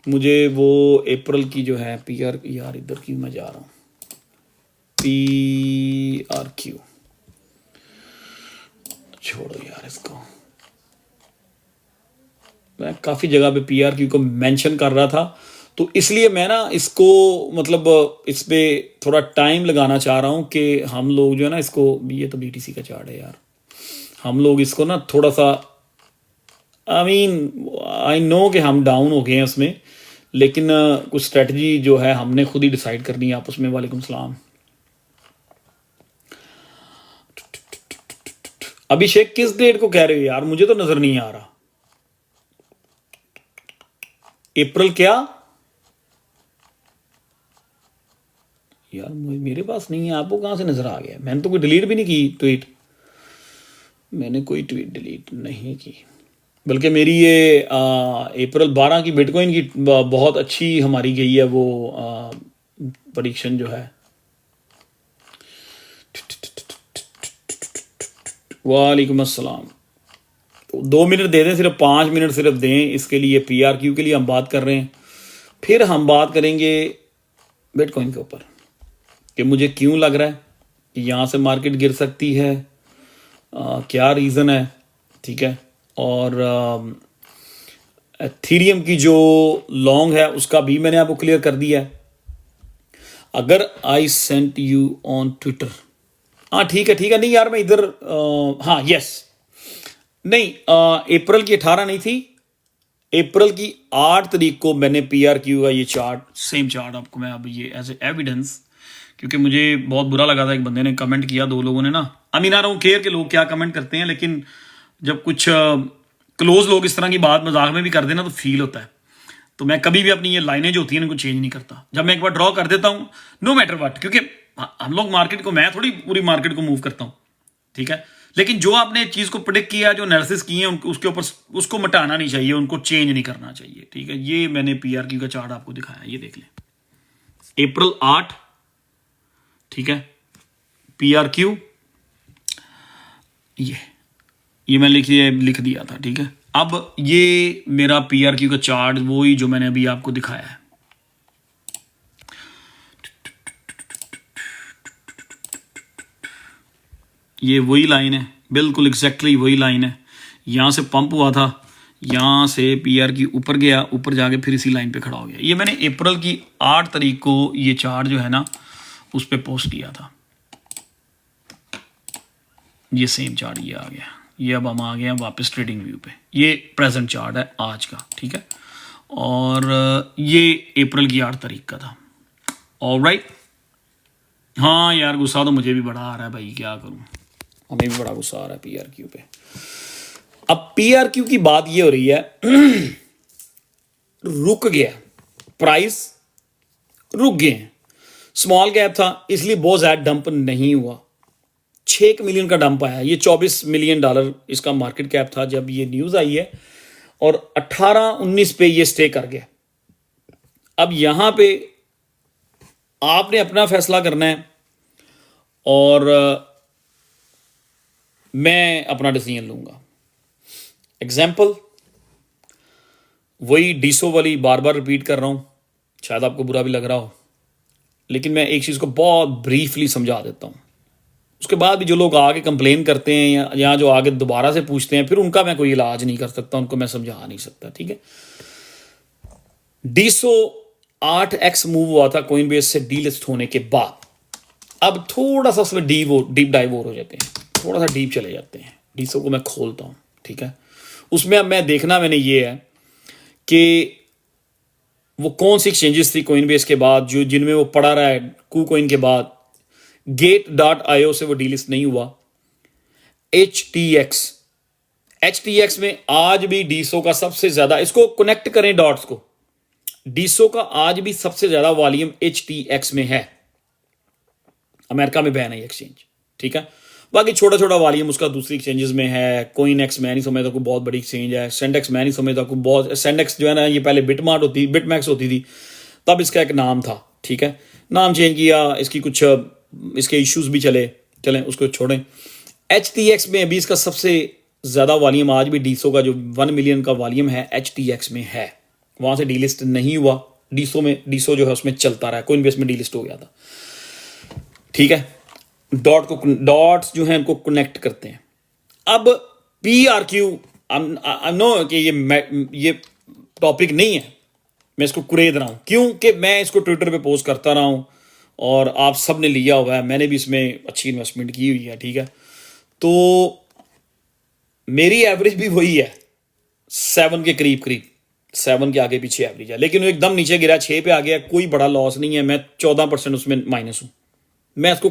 मुझे वो अप्रैल की जो है पीआर, यार इधर क्यों मैं जा रहा हूँ, पीआरक्यू छोड़ो यार इसको, मैं काफ़ी जगह पे पीआरक्यू को मेंशन कर रहा था, तो इसलिए मैं ना इसको मतलब इस पे थोड़ा टाइम लगाना चाह रहा हूँ कि हम लोग जो है ना इसको, ये तो बीटीसी का चार्ट है यार, हम लोग इसको ना थोड़ा सा, आई नो कि हम डाउन हो गए हैं उसमें, लेकिन कुछ स्ट्रेटजी जो है हमने खुद ही डिसाइड करनी है आपस में। वालेकुम सलाम। अभिषेक किस डेट को कह रहे हो यार, मुझे तो नजर नहीं आ रहा। अप्रैल क्या यार, मेरे पास नहीं है, आपको कहां से नजर आ गया? मैंने तो कोई डिलीट भी नहीं की ट्वीट, मैंने कोई ट्वीट डिलीट नहीं की, बल्कि मेरी ये अप्रैल 12 की बिटकॉइन की बहुत अच्छी हमारी गई है वो परीक्षण जो है। वालेकुम अस्सलाम। 2 मिनट दे दें, सिर्फ 5 मिनट सिर्फ दें, इसके लिए पीआरक्यू के लिए हम बात कर रहे हैं, फिर हम बात करेंगे बिटकॉइन के ऊपर कि मुझे क्यों लग रहा है कि यहाँ से मार्केट गिर सकती है, क्या रीज़न है, ठीक है। और एथीरियम की जो लॉन्ग है उसका भी मैंने आपको क्लियर कर दिया है। अगर I sent you on Twitter, हाँ ठीक है नहीं यार मैं इधर हाँ यस नहीं, अप्रैल की 18 नहीं थी, अप्रैल की 8 तारीख को मैंने PRQ का ये चार्ट, सेम चार्ट आपको मैं अब ये एज ए एविडेंस, क्योंकि मुझे बहुत बुरा लगा था, एक बंदे ने कमेंट किया, 2 लोगों ने ना, I mean I don't care के लोग क्या कमेंट करते हैं, लेकिन जब कुछ क्लोज लोग इस तरह की बात मजाक में भी कर देना तो फील होता है। तो मैं कभी भी अपनी ये लाइनें जो होती हैं इनको चेंज नहीं करता, जब मैं एक बार ड्रॉ कर देता हूँ नो मैटर वट, क्योंकि हम लोग मार्केट को, मैं थोड़ी पूरी मार्केट को मूव करता हूँ, ठीक है। लेकिन जो आपने चीज़ को प्रेडिक्ट किया, जो एनालिसिस किए हैं, उसके ऊपर उसको मिटाना नहीं चाहिए, उनको चेंज नहीं करना चाहिए, ठीक है। ये मैंने PRQ का चार्ट आपको दिखाया, ये देख लें, अप्रैल 8, ठीक है, PRQ ये मैं लिख दिया था, ठीक है। अब ये मेरा PRQ का चार्ट वही जो मैंने अभी आपको दिखाया है, ये वही लाइन है, बिल्कुल एग्जैक्टली वही लाइन है। यहाँ से पंप हुआ था, यहाँ से PRQ ऊपर गया, ऊपर जाके फिर इसी लाइन पे खड़ा हो गया। ये मैंने अप्रैल की 8 तारीख को ये चार्ट जो है ना उस पर पोस्ट किया था, ये सेम चार्ट ये आ गया। ये अब हम आ गए हैं वापस ट्रेडिंग व्यू पे, ये प्रेजेंट चार्ट है आज का, ठीक है। और ये अप्रैल की 8 तारीख का था, ऑलराइट। हाँ यार गुस्सा तो मुझे भी बड़ा आ रहा है भाई, क्या करूं, हमें भी बड़ा गुस्सा आ रहा है PRQ पे। अब PRQ की बात ये हो रही है रुक गया, प्राइस रुक गए हैं, स्मॉल गैप था इसलिए बहुत ज्यादा डंप नहीं हुआ, 6 मिलियन का डंप आया। ये $24 मिलियन इसका मार्केट कैप था जब ये न्यूज आई है, और 18-19 पे ये स्टे कर गया। अब यहां पे आपने अपना फैसला करना है और मैं अपना डिसीजन लूंगा। एग्जाम्पल वही डीसो वाली बार बार रिपीट कर रहा हूं, शायद आपको बुरा भी लग रहा हो, लेकिन मैं एक चीज को बहुत ब्रीफली समझा देता हूं। उसके बाद भी जो लोग आगे कंप्लेन करते हैं या जो आगे दोबारा से पूछते हैं, फिर उनका मैं कोई इलाज नहीं कर सकता, उनको मैं समझा नहीं सकता, ठीक है। डीसो 8x मूव हुआ था कोइनबेस से डीलिस्ट होने के बाद। अब थोड़ा सा उसमें डीप डाइव और हो जाते हैं, थोड़ा सा डीप चले जाते हैं। डीसो को मैं खोलता हूं, ठीक है। उसमें अब मैं देखना मैंने ये है कि वो कौन सी एक्सचेंजेस थी कोइनबेस के बाद जो जिनमें वो पड़ा रहा है, KuCoin के बाद Gate.io से वो डीलिस्ट नहीं हुआ। HTX में आज भी डीसो का सबसे ज्यादा, इसको कनेक्ट करें डॉट्स को, डीसो का आज भी सबसे ज्यादा वॉल्यूम HTX में है, अमेरिका में बैन है एक्सचेंज, ठीक है। बाकी छोटा छोटा वॉल्यूम उसका दूसरी एक्सचेंजेस में है। CoinEx मैं नहीं समझता कोई बहुत बड़ी एक्सचेंज है। सेंडेक्स मैं नहीं समझता कोई बहुत, सेंडेक्स जो है ना ये पहले बिटमैक्स होती थी, तब इसका एक नाम था, ठीक है। नाम चेंज किया, इसकी कुछ इसके इश्यूज भी चलें उसको छोड़ें। HTX में अभी इसका सबसे ज्यादा वॉल्यूम आज भी डीसो का जो 1 मिलियन का वॉल्यूम है HTX में है, वहां से डीलिस्ट नहीं हुआ। डीसो जो है उसमें चलता रहा, कोइनबेस में डीलिस्ट हो गया था, ठीक है। डॉट्स जो है इनको कनेक्ट करते हैं। अब PRQ आई नो कि ये टॉपिक नहीं है, मैं इसको कुरेद रहा हूं क्योंकि मैं इसको ट्विटर पे पोस्ट करता रहा हूं और आप सब ने लिया हुआ है, मैंने भी इसमें अच्छी इन्वेस्टमेंट की हुई है, ठीक है। तो मेरी एवरेज भी वही है 7 के करीब 7 के आगे पीछे एवरेज है, लेकिन वो एकदम नीचे गिरा 6 पे आ गया, कोई बड़ा लॉस नहीं है। मैं 14% उसमें माइनस हूं। मैं उसको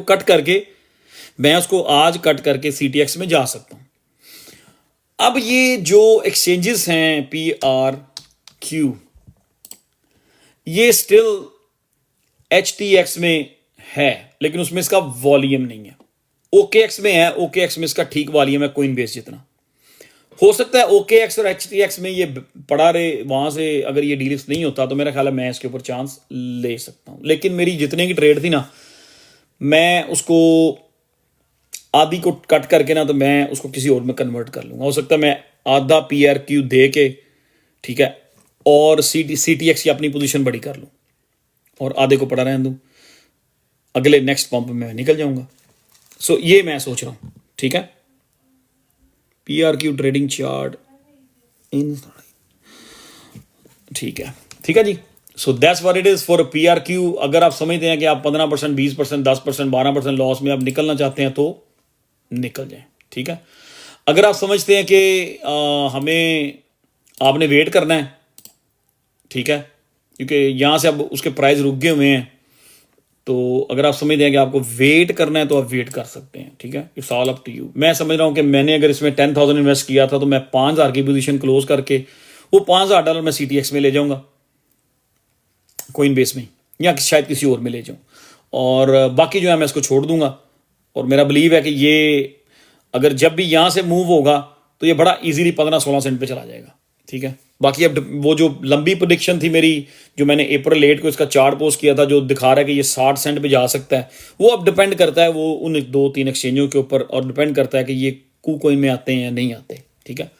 आज कट करके CTX में जा सकता हूं। अब ये जो एक्सचेंजेस हैं PRQ, ये स्टिल HTX में है, लेकिन उसमें इसका वॉल्यूम नहीं है। OKX में है, OKX में इसका ठीक वॉल्यूम है कोइनबेस जितना। हो सकता है OKX और HTX में ये पड़ा रहे, वहां से अगर ये डीलिस्ट नहीं होता तो मेरा ख्याल है मैं इसके ऊपर चांस ले सकता हूं। लेकिन मेरी जितने की ट्रेड थी ना, मैं उसको आधी को कट करके ना, तो मैं उसको किसी और में कन्वर्ट कर लूंगा। हो सकता है मैं आधा PRQ दे के, ठीक है, और CTX की अपनी पोजीशन बड़ी कर लूँ और आधे को पड़ा रहने दूँ, अगले नेक्स्ट पंप में मैं निकल जाऊंगा। सो ये मैं सोच रहा हूँ, ठीक है। PRQ ट्रेडिंग चार्ट इन, ठीक है जी। So that's what it is for PRQ। अगर आप समझते हैं कि आप 15%, 20%, 10%, 12% लॉस में आप निकलना चाहते हैं तो निकल जाएं, ठीक है। अगर आप समझते हैं कि हमें आपने वेट करना है, ठीक है, क्योंकि यहाँ से अब उसके प्राइस रुक गए हुए हैं, तो अगर आप समझते हैं कि आपको वेट करना है तो आप वेट कर सकते हैं, ठीक है। It's all up to you. मैं समझ रहा हूँ कि मैंने अगर इसमें 10,000 इन्वेस्ट किया था तो मैं 5,000 की पोजीशन क्लोज करके वो $5,000 मैं CTX में ले जाऊंगा, कोइन बेस में, या शायद किसी और में ले जाऊं, और बाकी जो है मैं इसको छोड़ दूंगा। और मेरा बिलीव है कि ये अगर जब भी यहाँ से मूव होगा तो ये बड़ा इजीली 15-16 सेंट पे चला जाएगा, ठीक है। बाकी अब वो जो लंबी प्रेडिक्शन थी मेरी, जो मैंने अप्रैल 8 को इसका चार्ट पोस्ट किया था, जो दिखा रहा है कि ये 60 सेंट पे जा सकता है, वो अब डिपेंड करता है वो उन 2-3 एक्सचेंजों के ऊपर, और डिपेंड करता है कि ये KuCoin में आते हैं या नहीं आते, ठीक है।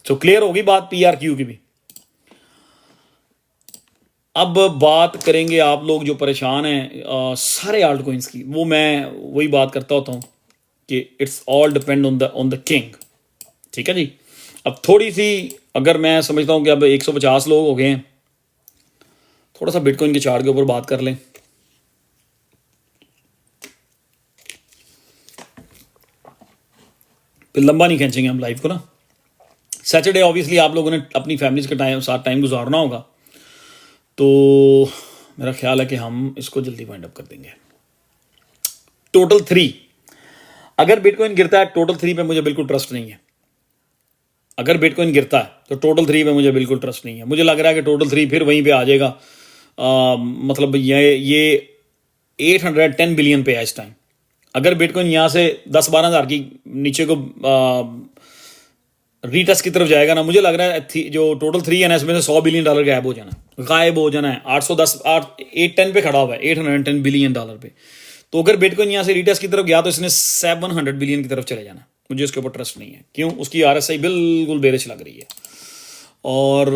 तो क्लियर होगी बात PRQ की भी। अब बात करेंगे आप लोग जो परेशान हैं सारे आल्ट कोइंस की, वो मैं वही बात करता होता हूँ कि it's all depend on the king, ठीक है जी। अब थोड़ी सी अगर मैं समझता हूँ कि अब 150 लोग हो गए हैं, थोड़ा सा बिटकॉइन के चार्ट के ऊपर बात कर लें। फिर लंबा नहीं खींचेंगे हम लाइव को ना। सैटरडे ऑब्वियसली आप लोगों ने अपनी फैमिलीज के साथ टाइम गुजारना होगा, तो मेरा ख्याल है कि हम इसको जल्दी वाइंड अप कर देंगे। टोटल 3, अगर बिटकॉइन गिरता है टोटल 3 पे मुझे बिल्कुल ट्रस्ट नहीं है। अगर बिटकॉइन गिरता है तो टोटल 3 पे मुझे बिल्कुल ट्रस्ट नहीं है। मुझे लग रहा है कि टोटल 3 फिर वहीं पे आ जाएगा। मतलब ये 810 बिलियन पे है इस टाइम। अगर बिटकॉइन यहाँ से 10-12 हज़ार की नीचे को रीटेस्ट की तरफ जाएगा ना, मुझे लग रहा है जो टोटल 3 है ना, इसमें से $100 बिलियन गायब हो जाना है। 810 पे खड़ा हुआ है, $810 बिलियन पे। तो अगर बिटकॉइन यहाँ से रीटेस्ट की तरफ गया तो इसने 700 बिलियन की तरफ चले जाना। मुझे उसके ऊपर ट्रस्ट नहीं है। क्यों? उसकी RSI बिल्कुल बेरिश लग रही है, और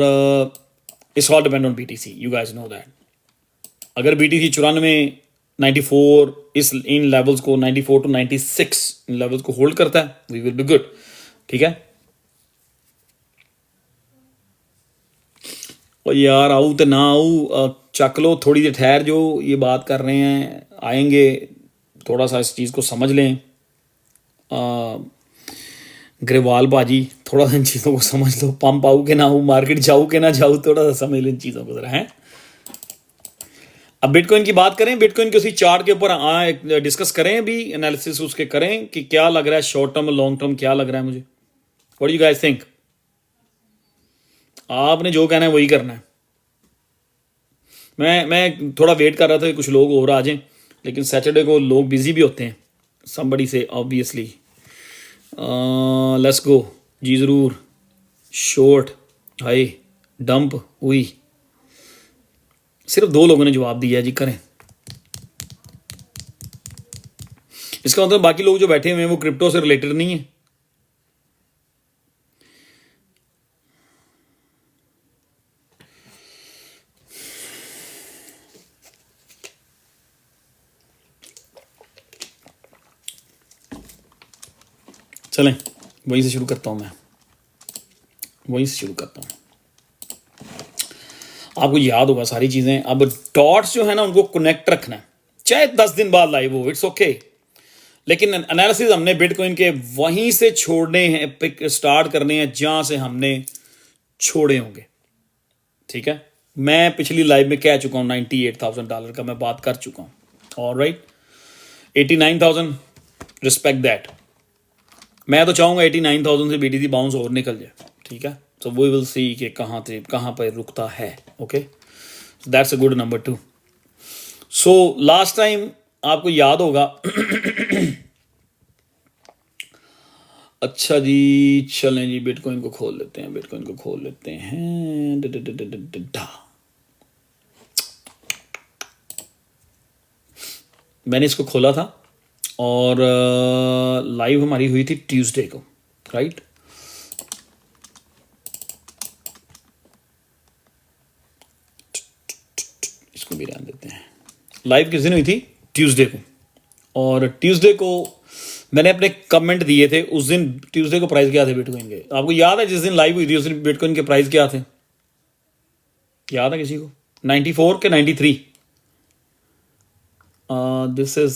it's all depend on BTC, you guys know that. अगर BTC 94, 94 इन लेवल्स को, 94 to 96 इन लेवल्स को होल्ड करता है, वी विल बी गुड, ठीक है। और यार आऊ तो ना आऊ, चक लो, थोड़ी देर ठहर जो, ये बात कर रहे हैं, आएंगे, थोड़ा सा इस चीज़ को समझ लें। ग्रेवाल बाजी, थोड़ा सा इन चीज़ों को समझ लो। पंप आऊ के ना आऊ, मार्केट जाऊ के ना जाऊ, थोड़ा सा समझ लो इन चीज़ों को ज़रा, है। अब बिटकॉइन की बात करें, बिटकॉइन के उसी चार्ट के ऊपर डिस्कस करें, अभी एनालिसिस उसके करें कि क्या लग रहा है शॉर्ट टर्म और लॉन्ग टर्म, क्या लग रहा है मुझे। What do you guys think? आपने जो कहना है वही करना है। मैं थोड़ा वेट कर रहा था कि कुछ लोग और आ जाएं, लेकिन सैटरडे को लोग बिजी भी होते हैं। समबडी से ऑब्वियसली लेट्स गो जी, ज़रूर। शॉर्ट, हाई, डंप हुई, सिर्फ 2 लोगों ने जवाब दिया जी, करें। इसका मतलब बाकी लोग जो बैठे हुए हैं वो क्रिप्टो से रिलेटेड नहीं है। चलें वहीं से शुरू करता हूँ, मैं वहीं से शुरू करता हूँ। आपको याद होगा सारी चीज़ें। अब डॉट्स जो है ना, उनको कनेक्ट रखना है, चाहे 10 दिन बाद लाइव हो, इट्स ओके। लेकिन एनालिसिस हमने बिटकॉइन के वहीं से छोड़ने हैं, स्टार्ट करने हैं जहां से हमने छोड़े होंगे, ठीक है। मैं पिछली लाइव में कह चुका हूँ $98,000 का मैं बात कर चुका हूँ, ऑलराइट। 89,000, respect that. मैं तो चाहूँगा 89,000 से BTC बाउंस और निकल जाए, ठीक है। सो वी विल सी कि कहाँ पर रुकता है, okay. That's a good number 2। So last time आपको याद होगा अच्छा जी, चलें जी, बिटकॉइन को खोल लेते हैं, बिटकॉइन को खोल लेते हैं। मैंने इसको खोला था और लाइव हमारी हुई थी ट्यूसडे को, राइट। लाइव किस दिन हुई थी? ट्यूसडे को। और ट्यूसडे को मैंने अपने कमेंट दिए थे। उस दिन ट्यूसडे को प्राइस क्या थे बिटकॉइन के? आपको याद है जिस दिन लाइव हुई थी उस दिन बिटकॉइन के प्राइस क्या थे? याद है किसी को? 94 के 93? This is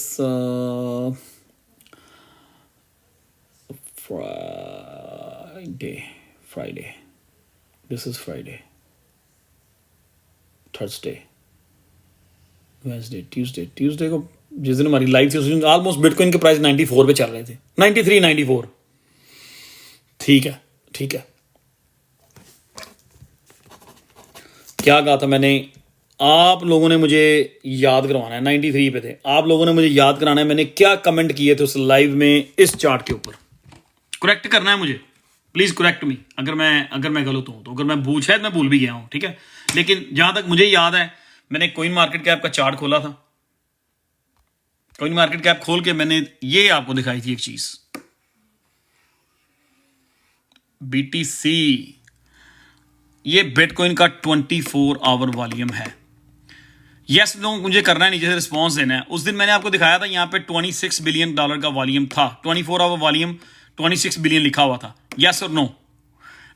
Friday, this is Friday, Thursday, Wednesday, Tuesday को जिस दिन हमारी लाइव थी उस दिन ऑलमोस्ट बिटकॉइन के प्राइस 94 पे चल रहे थे, 93 94। ठीक है, ठीक है। क्या कहा था मैंने? आप लोगों ने मुझे याद करवाना है, 93 पे थे, आप लोगों ने मुझे याद कराना है मैंने क्या कमेंट किए थे उस लाइव में इस चार्ट के ऊपर। करेक्ट करना है मुझे, प्लीज करेक्ट मी अगर मैं गलत हूं तो। अगर मैं शायद मैं भूल भी गया हूं, ठीक है, लेकिन जहां तक मुझे याद है मैंने कॉइन मार्केट कैप का चार्ट खोला था। कॉइन मार्केट कैप खोल के मैंने ये आपको दिखाई थी एक चीज, बीटीसी, ये बिटकॉइन का 24 आवर वॉल्यूम है। यस नो मुझे करना है, नीचे से रिस्पॉन्स देना है। उस दिन मैंने आपको दिखाया था यहाँ पे $26 बिलियन का वॉल्यूम था, 24 आवर वॉल्यूम 26 बिलियन लिखा हुआ था। यस और नो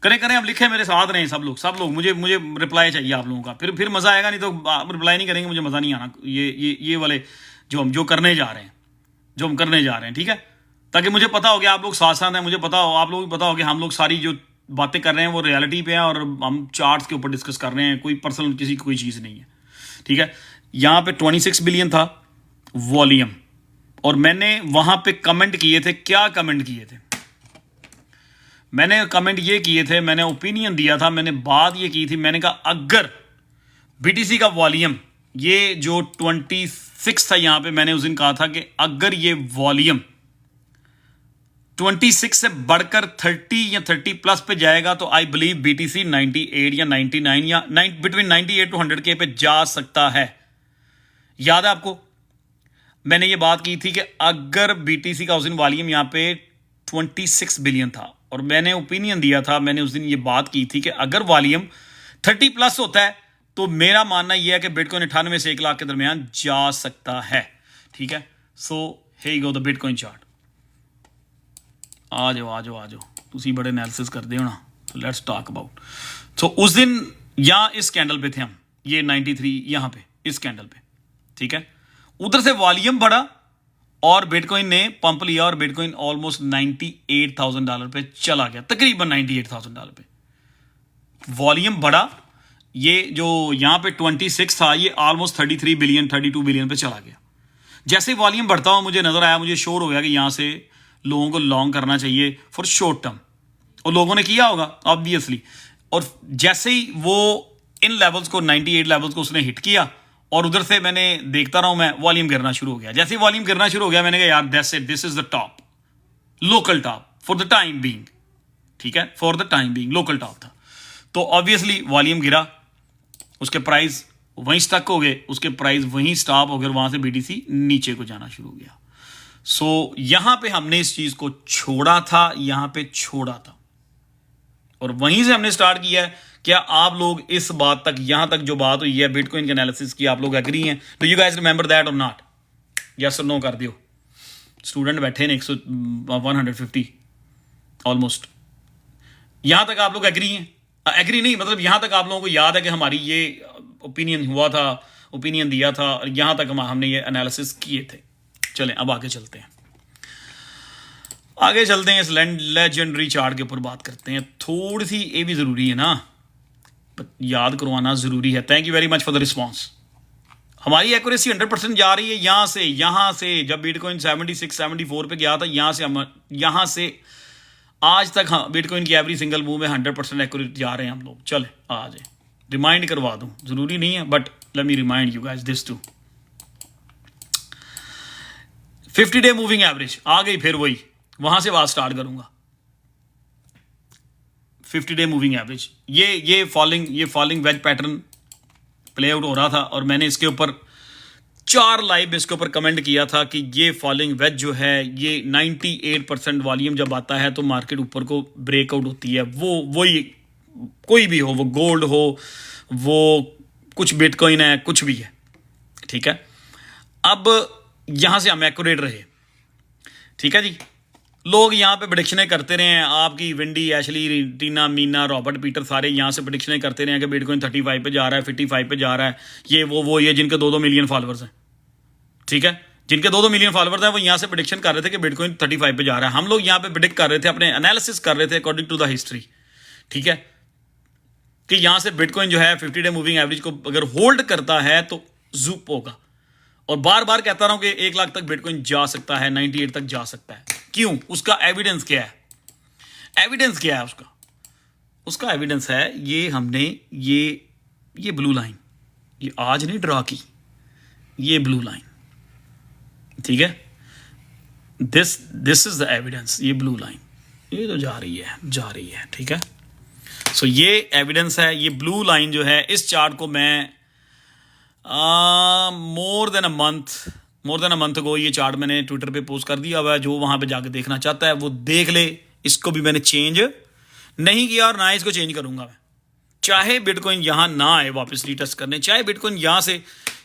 करें अब लिखे, मेरे साथ रहे सब लोग। मुझे रिप्लाई चाहिए आप लोगों का, फिर मजा आएगा, नहीं तो आप रिप्लाई नहीं करेंगे मुझे मजा नहीं आना। ये वाले जो हम करने जा रहे हैं, ठीक है, ताकि मुझे पता हो कि आप लोग साथ साथ हैं, मुझे पता हो, आप लोग भी पता हो कि हम लोग सारी जो बातें कर रहे हैं वो रियलिटी पे है और हम चार्ट्स के ऊपर डिस्कस कर रहे हैं, कोई पर्सनल किसी की कोई चीज़ नहीं है, ठीक है। यहाँ पे 26 बिलियन था वॉल्यूम और मैंने वहां पे कमेंट किए थे। क्या कमेंट किए थे? मैंने कमेंट ये किए थे, मैंने ओपिनियन दिया था, मैंने बात ये की थी, मैंने कहा अगर बीटीसी का वॉल्यूम ये जो 26 था यहाँ पे, मैंने उस दिन कहा था कि अगर ये वॉल्यूम 26 से बढ़कर 30 या 30 प्लस पे जाएगा तो आई बिलीव बीटीसी 98 या 99 या बिटवीन 98 टू 100 के पे जा सकता है। याद है आपको? मैंने ये बात की थी कि अगर बीटीसी का उस दिन वॉल्यूम यहाँ पे 26 बिलियन था और मैंने ओपिनियन दिया था, मैंने उस दिन ये बात की थी कि अगर वॉल्यूम 30 प्लस होता है तो मेरा मानना यह है कि बिटकॉइन 98 से 1 लाख के दरमियान जा सकता है, ठीक है। So here you go the bitcoin chart. आ जाओ तुसी बड़े एनालिसिस करते हो ना, तो लेट्स टॉक अबाउट। सो उस दिन यहाँ इस कैंडल पे थे हम, ये 93 यहाँ पे इस कैंडल पे, ठीक है। उधर से वॉल्यूम बढ़ा और बिटकॉइन ने पंप लिया और बिटकॉइन ऑलमोस्ट $98,000 पे चला गया, तकरीबन $98,000 पे वॉल्यूम बढ़ा। ये जो यहाँ पे 26 था ये ऑलमोस्ट 33 बिलियन 32 बिलियन पे चला गया। जैसे वॉल्यूम बढ़ता हुआ मुझे नजर आया, मुझे श्योर हो गया कि यहाँ से लोगों को लॉन्ग करना चाहिए फॉर शॉर्ट टर्म, और लोगों ने किया होगा ऑब्वियसली। और जैसे ही वो इन लेवल्स को 98 लेवल्स को उसने हिट किया और उधर से मैंने देखता रहा हूं मैं, वॉल्यूम गिरना शुरू हो गया। जैसे ही वॉल्यूम गिरना शुरू हो गया मैंने कहा यार that's it, this is the top, local top for the time being, ठीक है, for the time being local top था। तो ऑब्वियसली वॉल्यूम गिरा, उसके प्राइस वहीं स्टक हो गए, उसके प्राइस वहीं स्टॉप हो गए, वहां से बीटीसी नीचे को जाना शुरू हो गया। सो यहां पे हमने इस चीज को छोड़ा था, यहां पे छोड़ा था और वहीं से हमने स्टार्ट किया है। क्या आप लोग इस बात तक, यहां तक जो बात हुई है बिटकॉइन के एनालिसिस की, आप लोग एग्री हैं? Do you guys remember that और नॉट? यस और नो कर दियो। स्टूडेंट बैठे ने 150 ऑलमोस्ट। यहां तक आप लोग एग्री हैं? एग्री नहीं मतलब यहां तक आप लोगों को याद है कि हमारी ये ओपिनियन हुआ था, ओपिनियन दिया था और यहां तक हमने ये एनालिसिस किए थे। चलें अब आगे चलते हैं, इस लेजेंडरी चार्ट के ऊपर बात करते हैं। थोड़ी सी ये भी जरूरी है ना, याद करवाना जरूरी है। Thank you very much for the response. हमारी एक्यूरेसी 100% जा रही है यहां से जब बिटकॉइन 76 74 पे गया था, यहां से आज तक बिटकॉइन की एवरी सिंगल मूव में 100% एक्यूरेट जा रहे हैं हम लोग। चले आ जाए, रिमाइंड करवा दूं, जरूरी नहीं है but let me remind you guys this too. 50 day moving average आ गई, फिर वही वहां से बात स्टार्ट करूंगा। 50 डे मूविंग एवरेज, ये falling wedge pattern play out हो रहा था और मैंने इसके ऊपर 4 लाइव इसके ऊपर कमेंट किया था कि ये फॉलिंग वेज जो है ये 98% वॉल्यूम जब आता है तो मार्केट ऊपर को ब्रेकआउट होती है। वही कोई भी हो, वो गोल्ड हो, वो कुछ बिटकॉइन है, कुछ भी है, ठीक है। अब यहां से हम एक्यूरेट रहे, ठीक है जी। लोग यहाँ पे प्रेडिक्शनें करते रहे हैं, आपकी विंडी, एशली, टीना, मीना, रॉबर्ट, पीटर, सारे यहाँ से प्रेडिक्शनें करते रहे हैं कि बिटकॉइन 35 पे जा रहा है, 55 पे जा रहा है, ये वो ये जिनके 2-2 मिलियन फॉलोअर्स हैं, ठीक है, जिनके 2-2 मिलियन फॉलोअर्स हैं, वो यहाँ से प्रेडिक्शन कर रहे थे कि बिटकॉइन 35 पे जा रहा है। हम लोग यहाँ पे प्रेडिक्ट कर रहे थे, अपने एनालिसिस कर रहे थे अकॉर्डिंग टू द हिस्ट्री, ठीक है, कि यहाँ से बिटकॉइन जो है 50 डे मूविंग एवरेज को अगर होल्ड करता है तो जूप होगा। और बार बार कहता रहा हूं कि 1 लाख तक बिटकॉइन जा सकता है, 98 तक जा सकता है। क्यों? उसका एविडेंस क्या है? एविडेंस क्या है उसका? उसका एविडेंस है ये हमने ये ब्लू लाइन, ये आज नहीं ड्रा की, ये ब्लू लाइन, ठीक है, दिस इज द एविडेंस। ये ब्लू लाइन ये तो जा रही है, ठीक है। सो ये एविडेंस है। ये ब्लू लाइन जो है, इस चार्ट को मैं मोर देन अ मंथ को ये चार्ट मैंने ट्विटर पे पोस्ट कर दिया हुआ है। जो वहां पे जाके देखना चाहता है वो देख ले। इसको भी मैंने चेंज नहीं किया और ना इसको चेंज करूंगा मैं, चाहे बिटकॉइन यहां ना आए वापस रीटेस्ट करने, चाहे बिटकॉइन यहां से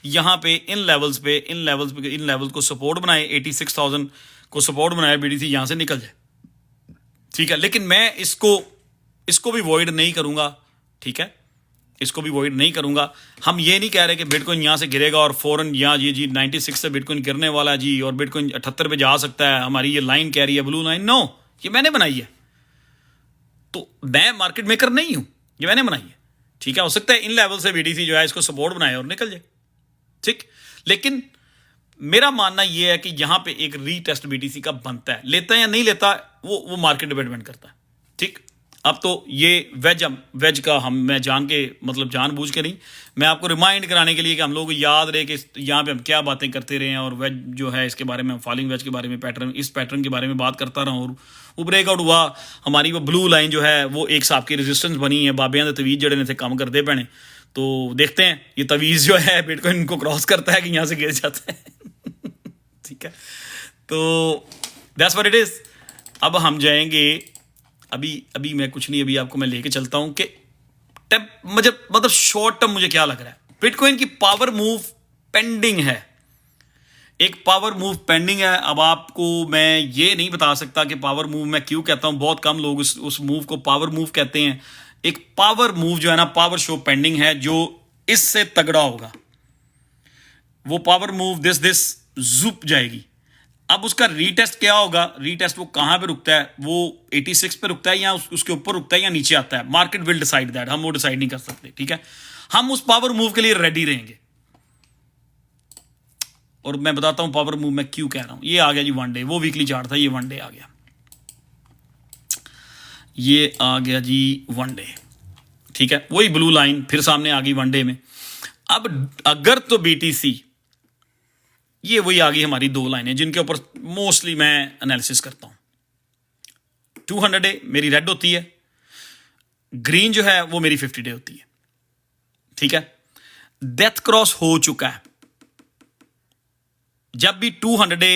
यहां पे इन लेवल्स को सपोर्ट बनाए, 86,000 को सपोर्ट बनाए, बीडीसी यहां से निकल जाए, ठीक है। लेकिन मैं इसको भी वॉइड नहीं करूंगा, ठीक है, इसको भी वॉइड नहीं करूंगा। हम ये नहीं कह रहे कि बिटकॉइन यहाँ से गिरेगा और फौरन यहाँ ये जी 96 से बिटकॉइन गिरने वाला है जी और बिटकॉइन 78 पे जा सकता है, हमारी ये लाइन कह रही है ब्लू लाइन। नो, ये मैंने बनाई है, तो मैं मार्केट मेकर नहीं हूं, ये मैंने बनाई है, ठीक है। हो सकता है इन लेवल से बीडीसी जो है इसको सपोर्ट बनाए और निकल जाए, ठीक। लेकिन मेरा मानना यह है कि यहां पे एक रीटेस्ट बीटीसी का बनता है, लेता है या नहीं लेता वो मार्केट डिपेंड करता है, ठीक। अब तो ये वेज का मैं जानबूझ के नहीं, मैं आपको रिमाइंड कराने के लिए कि हम लोग को याद रहे कि यहाँ पे हम क्या बातें करते रहे हैं। और वेज जो है इसके बारे में, फॉलिंग वेज के बारे में, इस पैटर्न के बारे में बात करता रहा हूँ। और वो ब्रेकआउट हुआ, हमारी वो ब्लू लाइन जो है वो एक हिसाब की रेजिस्टेंस बनी है। बाबियां दे तवीज़ जड़े ने थे काम करते पैने, तो देखते हैं ये तवीज़ जो है बिटकॉइन को क्रॉस करता है कि यहाँ से गिर जाता है ठीक है, तो दैट्स व्हाट इट इज। अब हम जाएंगे, अभी मैं कुछ नहीं, अभी आपको मैं लेके चलता हूं कि मतलब शॉर्ट टर्म मुझे क्या लग रहा है। बिटकॉइन की पावर मूव पेंडिंग है, एक पावर मूव पेंडिंग है। अब आपको मैं ये नहीं बता सकता कि पावर मूव मैं क्यों कहता हूं, बहुत कम लोग उस मूव को पावर मूव कहते हैं। एक पावर मूव जो है ना, पावर शो पेंडिंग है, जो इससे तगड़ा होगा। वो पावर मूव दिस जुप जाएगी। अब उसका रीटेस्ट क्या होगा? रीटेस्ट वो कहां पे रुकता है? वो 86 पे रुकता है या उसके ऊपर रुकता है या नीचे आता है? मार्केट विल डिसाइड दैट, हम वो डिसाइड नहीं कर सकते, ठीक है। हम उस पावर मूव के लिए रेडी रहेंगे। और मैं बताता हूं पावर मूव मैं क्यों कह रहा हूं। ये आ गया जी वन डे, वो वीकली चार्ट था, ये वन डे आ गया, ये आ गया जी वन डे, ठीक है। वही ब्लू लाइन फिर सामने आ गई वन डे में। अब अगर तो बीटीसी, ये वही आ गई हमारी दो लाइनें जिनके ऊपर मोस्टली मैं एनालिसिस करता हूं। 200 डे मेरी रेड होती है, ग्रीन जो है वो मेरी 50 डे होती है, ठीक है। डेथ क्रॉस हो चुका है। जब भी 200 डे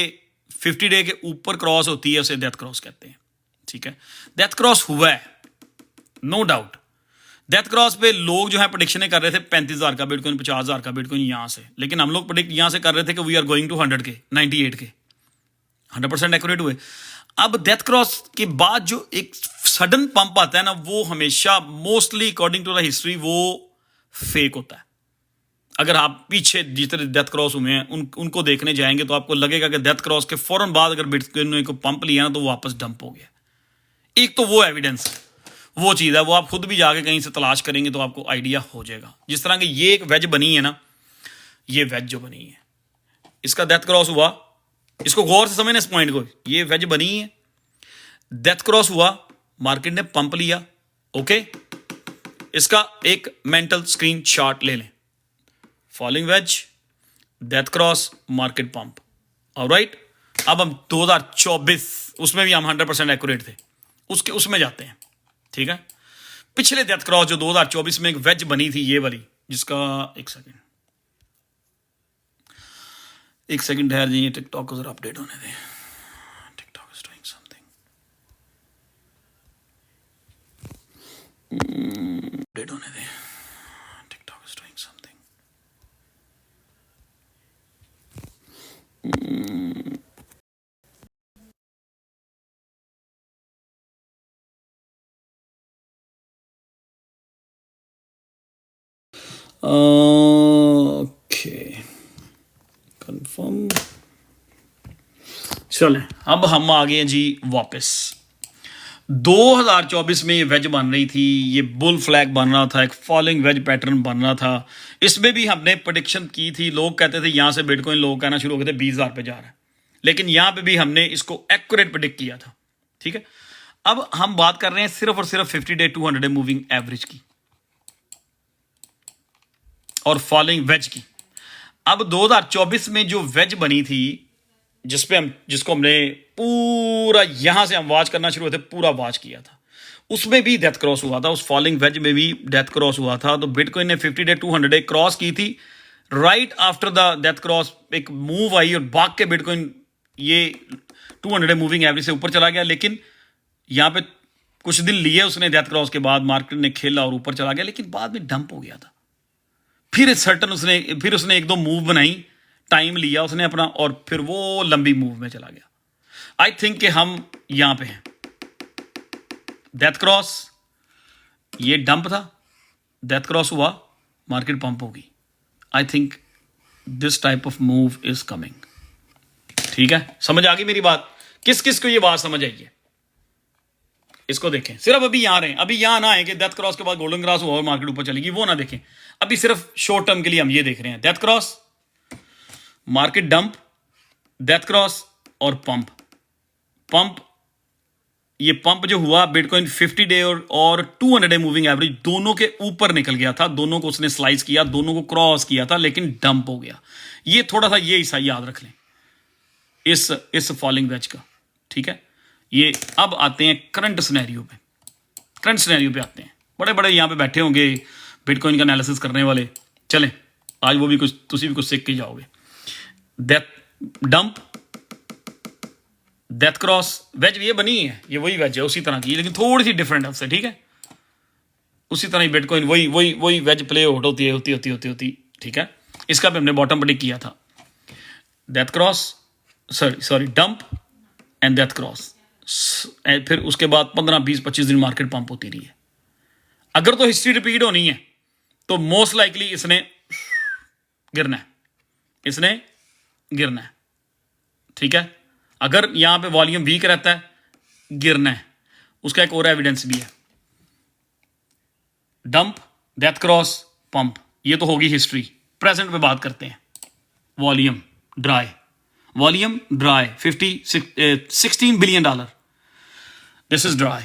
50 डे के ऊपर क्रॉस होती है उसे डेथ क्रॉस कहते हैं, ठीक है। डेथ क्रॉस हुआ है, नो डाउट। डेथ क्रॉस पे लोग जो है प्रेडिक्शनें कर रहे थे 35,000 का बिटकॉइन, 50,000 का बिटकॉइन यहां से, लेकिन हम लोग प्रेडिक्ट यहां से कर रहे थे कि वी आर गोइंग टू 100 के, 98 के, 100% एक्यूरेट हुए। अब डेथ क्रॉस के बाद जो एक सडन पंप आता है ना, वो हमेशा mostly according to the history वो फेक होता है। अगर आप पीछे जितने डेथ क्रॉस हुए हैं उनको देखने जाएंगे तो आपको लगेगा कि डेथ क्रॉस के फौरन बाद अगर बिटकॉइन को पंप लिया ना तो वो वापस डंप हो गया। एक तो वो एविडेंस है, वो चीज़ है, वो आप खुद भी जाके कहीं से तलाश करेंगे तो आपको आइडिया हो जाएगा। जिस तरह की ये एक वेज बनी है ना, ये वेज जो बनी है, इसका डेथ क्रॉस हुआ, इसको गौर से समझना इस पॉइंट को, ये वेज बनी है, डेथ क्रॉस हुआ, मार्केट ने पंप लिया, ओके। इसका एक मेंटल स्क्रीन शॉट ले लें, falling veg, death cross, market pump, alright. अब हम 2024 उसमें भी हम 100% एक्यूरेट थे, उसमें जाते हैं, ठीक है। पिछले डेथ क्रॉस जो 2024 में एक वेज बनी थी, ये वाली, जिसका एक सेकंड ठहर जाइए, टिकटॉक को जरा अपडेट होने दें। TikTok is doing something, update होने दें, TikTok is doing something, okay, confirm. चलें, अब हम आ गए जी वापस। 2024 में ये वेज बन रही थी, ये बुल फ्लैग बन रहा था, एक फॉलोइंग वेज पैटर्न बन रहा था। इसमें भी हमने प्रेडिक्शन की थी, लोग कहते थे यहाँ से बिटकॉइन, लोग कहना शुरू हो गए थे 20,000 पे जा रहा है, लेकिन यहाँ पे भी हमने इसको एक्यूरेट प्रेडिक्ट किया था। ठीक है, अब हम बात कर रहे हैं सिर्फ और सिर्फ 50 डे 200 डे मूविंग एवरेज की और फॉलोइंग वेज की। अब 2024 में जो वेज बनी थी, जिसको हमने पूरा यहां से हम वॉच करना शुरू हुए थे, पूरा वॉच किया था, उसमें भी डेथ क्रॉस हुआ था, उस फॉलिंग वेज में भी डेथ क्रॉस हुआ था। तो बिटकॉइन ने 50 डे 200 डे क्रॉस की थी। Right after the death cross एक मूव आई और भाग के बिटकॉइन ये 200 डे मूविंग एवरेज से ऊपर चला गया, लेकिन यहां पे कुछ दिन लिए उसने डेथ क्रॉस के बाद, मार्केट ने खेला और ऊपर चला गया, लेकिन बाद में डंप हो गया था। फिर उसने एक दो मूव बनाई, टाइम लिया उसने अपना, और फिर वो लंबी मूव में चला गया। आई थिंक कि हम यहां पे हैं, डेथ क्रॉस, ये डंप था, डेथ क्रॉस हुआ, मार्केट पंप होगी। I think this type of move is coming. ठीक है, समझ आ गई मेरी बात? किस किस को ये बात समझ आई है, इसको देखें। सिर्फ अभी यहां रहें, अभी यहां ना आए कि डेथ क्रॉस के बाद गोल्डन क्रॉस हुआ और मार्केट ऊपर चलेगी, वो ना देखें। अभी सिर्फ शॉर्ट टर्म के लिए हम ये देख रहे हैं, death cross, market dump, death cross और पंप। ये पंप जो हुआ, बिटकॉइन 50 डे और 200 डे मूविंग एवरेज दोनों के ऊपर निकल गया था, दोनों को उसने स्लाइस किया, दोनों को क्रॉस किया था, लेकिन डंप हो गया। ये थोड़ा सा ये हिस्सा याद रख लें इस फॉलिंग वेज का। ठीक है, ये अब आते हैं करंट सिनेरियो पे आते हैं। बड़े बड़े यहां पे बैठे होंगे बिटकॉइन का एनालिसिस करने वाले, चलें आज वो भी कुछ, तुसी भी कुछ सीख के जाओगे। डंप, डेथ क्रॉस, वेज ये बनी है, ये वही वेज है उसी तरह की, लेकिन थोड़ी सी डिफरेंट है उससे। ठीक है, उसी तरह ही बिटकॉइन वही वेज प्ले आउट होती। ठीक है, इसका भी हमने बॉटम प्रेडिक्ट किया था, death cross, sorry dump and death cross. फिर उसके बाद 15-20-25 दिन मार्केट पंप होती रही है। अगर तो हिस्ट्री रिपीट होनी है तो मोस्ट लाइकली इसने गिरना है। ठीक है, अगर यहां पे वॉल्यूम वीक रहता है, गिरना है। उसका एक और एविडेंस भी है, डंप, डेथ क्रॉस, पंप। ये तो होगी हिस्ट्री। प्रेजेंट में बात करते हैं, volume dry 16 billion dollar. This is dry,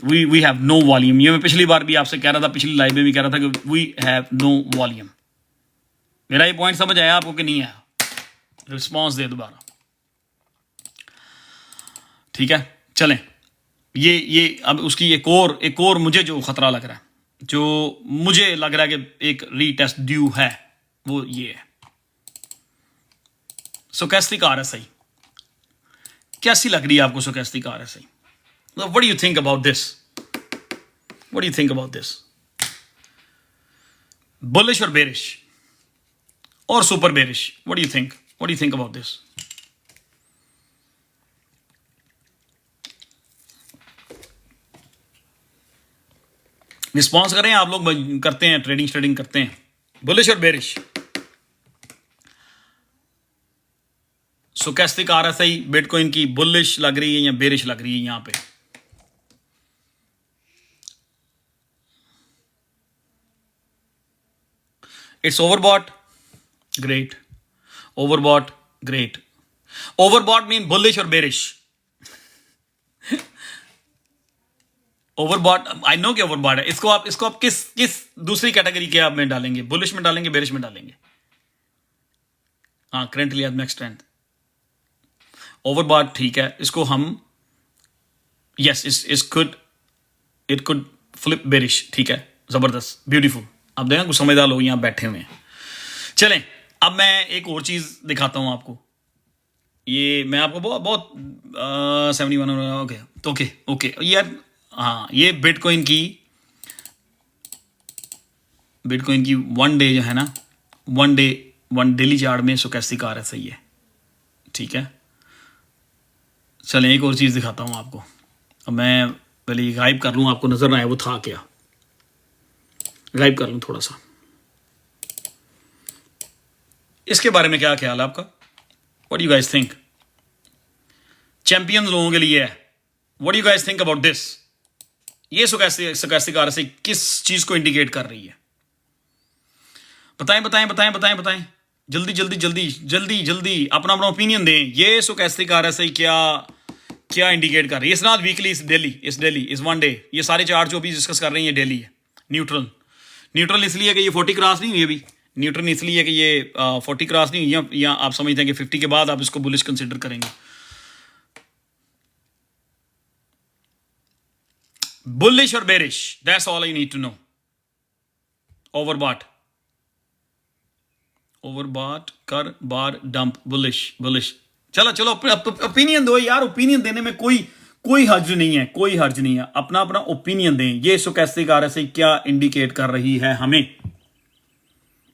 we have no volume. ये मैं पिछली बार भी आपसे कह रहा था, पिछली लाइव में भी कह रहा था कि वी हैव नो वॉल्यूम। मेरा ये पॉइंट समझ आया आपको कि नहीं आया? रिस्पॉन्स दे दोबारा। ठीक है, चलें। ये अब उसकी एक और मुझे जो खतरा लग रहा है, जो मुझे लग रहा है कि एक रीटेस्ट ड्यू है, वो ये है स्टोचैस्टिक आरएसआई। कैसी लग रही है आपको stochastic RSI? What do you think about this? Bullish और बेरिश और super bearish? What do you think about this? Response करें आप लोग, करते हैं ट्रेडिंग करते हैं। बुलिश और बेरिश, स्टोचैस्टिक आरएसआई बिटकॉइन की बुलिश लग रही है या बेरिश लग रही है? यहां पे it's overbought, great. Overbought mean bullish और बेरिश। ओवरबॉट, आई नो कि ओवरबॉट है। इसको आप किस दूसरी कैटेगरी के आप में डालेंगे? बुलिश में डालेंगे, बेरिश में डालेंगे? हाँ, currently at max strength. Overbought ठीक है, इसको हम yes it could flip bearish. ठीक है, जबरदस्त, ब्यूटीफुल। अब देखा कुछ समझदार लोग यहां बैठे हुए हैं। चलें, अब मैं एक और चीज दिखाता हूं आपको। ये मैं आपको बहुत 71 ओके यार। हाँ, ये बिटकॉइन की 1 डे जो है ना, 1 डे वन डेली चार्ट में स्टोचैस्टिक RSI है, ठीक है। चलें एक और चीज़ दिखाता हूँ आपको। अब मैं पहले ये गायब कर लूँ, आपको नज़र ना आए वो था क्या, गायब कर लूँ थोड़ा सा। इसके बारे में क्या ख्याल है आपका? What do you guys think? Champions लोगों के लिए है। What do you guys think about this? ये स्टोचैस्टिक RSI किस चीज़ को इंडिकेट कर रही है? बताएं बताएं बताएं बताएं बताएं, जल्दी जल्दी जल्दी जल्दी जल्दी अपना अपना ओपिनियन दें। ये स्टोचैस्टिक RSI क्या क्या इंडिकेट कर रही है? इस नॉट वीकली, इस डेली, इस वन डे। ये सारे चार्ट जो अभी डिस्कस कर रहे हैं ये डेली है। न्यूट्रल इसलिए कि ये 40 क्रॉस नहीं हुई अभी। न्यूट्रल इसलिए कि ये 40 क्रॉस नहीं हुई, या आप समझते हैं कि 50 के बाद आप इसको बुलिश कंसिडर करेंगे। बुलिश और bearish, that's all I need to know. Overbought कर बार डंप, बुलिश। चलो ओपिनियन दो यार। ओपिनियन देने में कोई हर्ज नहीं है, अपना अपना ओपिनियन दें। ये स्टोचैस्टिक RSI क्या इंडिकेट कर रही है हमें?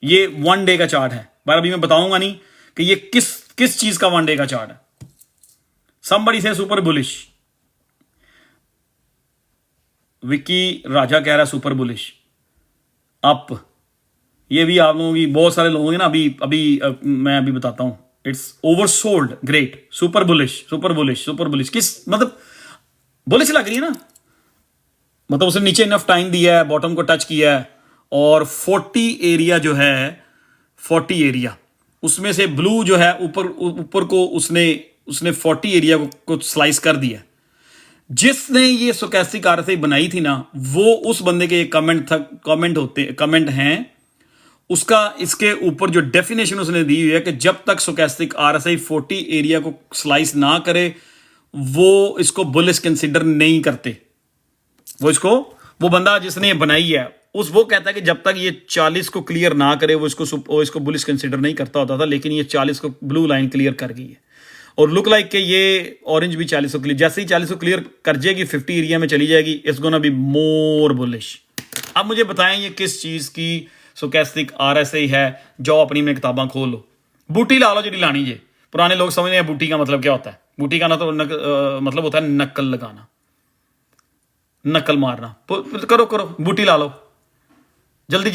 ये वन डे का चार्ट है, पर अभी मैं बताऊंगा नहीं कि ये किस चीज का वन डे का चार्ट है। समबडी से सुपर बुलिश, विकी राजा कह रहा है सुपर बुलिश अप। ये भी आप लोगों की बहुत सारे लोग हैं ना, मैं अभी बताता हूं। It's oversold, great, super bullish. किस मतलब बुलिश लग रही है ना, मतलब उसने नीचे इनफ टाइम दिया है, बॉटम को टच किया है, और 40 एरिया जो है, 40 एरिया उसमें से ब्लू जो है ऊपर को उसने 40 एरिया को स्लाइस कर दिया। जिसने ये स्टोचैस्टिक RSI बनाई थी ना, वो उस बंदे के कमेंट हैं उसका। इसके ऊपर जो डेफिनेशन उसने दी हुई है कि जब तक स्टोचैस्टिक RSI 40 एरिया को स्लाइस ना करे वो इसको बुलिश कंसिडर नहीं करते। वो बंदा जिसने बनाई है वो कहता है कि जब तक ये 40 को क्लियर ना करे वो इसको बुलिश कंसिडर नहीं करता होता था, लेकिन ये 40 को ब्लू लाइन क्लियर कर गई है। और लुक लाइक कि ये ऑरेंज भी 40 को क्लियर, जैसे ही 40 को क्लियर कर जाएगी 50 एरिया में चली जाएगी, it's gonna be more bullish. अब मुझे बताएं ये किस चीज की स्टोचैस्टिक RSI है? जाओ अपनी में किताबां खोल लो, बूटी ला लो जी लानी। जे पुराने लोग समझते हैं बूटी का मतलब क्या होता है। बूटी का ना तो मतलब होता है नक्कल लगाना, नक्कल मारना। करो बूटी ला लो जल्दी।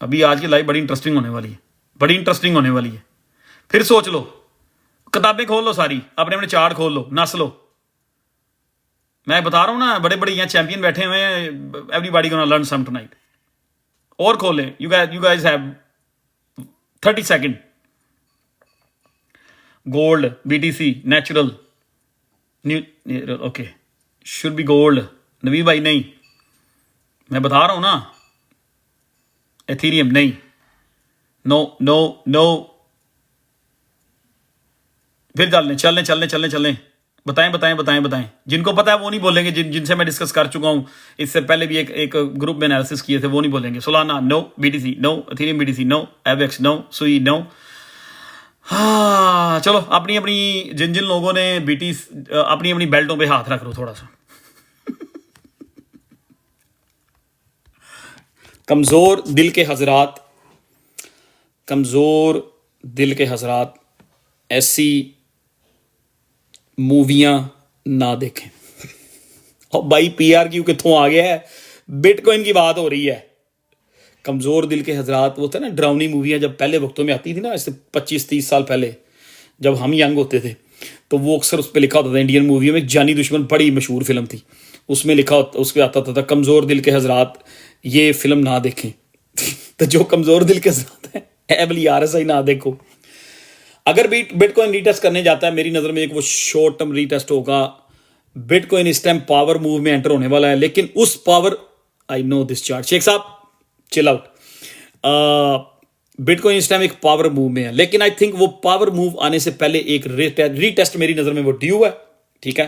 अभी आज की लाइव बड़ी इंटरेस्टिंग होने वाली है। फिर सोच लो, किताबें खोल लो सारी, अपने अपने चार्ट खोल लो, नस लो। मैं बता रहा हूं ना, बड़े यहाँ चैंपियन बैठे हुए हैं, everybody gonna learn some tonight. और खोल लें, you guys have 30 second. Gold, BTC, natural, okay, should be gold. Nabi भाई नहीं, मैं बता रहा हूं ना, एथीरियम नहीं, नो। फिर चलने। बताएं। जिनको पता है वो नहीं बोलेंगे, जिनसे मैं डिस्कस कर चुका हूं इससे पहले भी, एक ग्रुप में एनालिसिस किए थे, वो नहीं बोलेंगे। Solana no, BTC no, Ethereum BTC no, Avax no, Sui no. हाँ चलो, अपनी जिन लोगों ने अपनी बेल्टों पे हाथ रख लो थोड़ा सा। कमजोर दिल के हजरात ऐसी मूवियां ना देखें। और भाई PRQ कित्थों आ गया है? बिटकॉइन की बात हो रही है। कमजोर दिल के हजरात, वो था ना ड्राउनी मूवियां जब पहले वक्तों में आती थी ना, इससे 25-30 साल पहले जब हम यंग होते थे, तो वो अक्सर उस पर लिखा होता था। इंडियन मूवियों में जानी दुश्मन बड़ी मशहूर फिल्म थी, उसमें लिखा होता, उस पर आता था कमजोर दिल के हजरात ये फिल्म ना देखें। तो जो कमजोर दिल के हजरात हैं, एबली RSI ना देखो। अगर बिटकॉइन रीटेस्ट करने जाता है, मेरी नजर में एक वो शॉर्ट टर्म रीटेस्ट होगा। बिटकॉइन इस टाइम पावर मूव में एंटर होने वाला है, लेकिन उस power, I know this chart, Sheikh साहब चिल आउट। बिटकॉइन इस टाइम एक पावर मूव में है, लेकिन आई थिंक वो पावर मूव आने से पहले एक रीटेस्ट मेरी नजर में वो ड्यू है, ठीक है।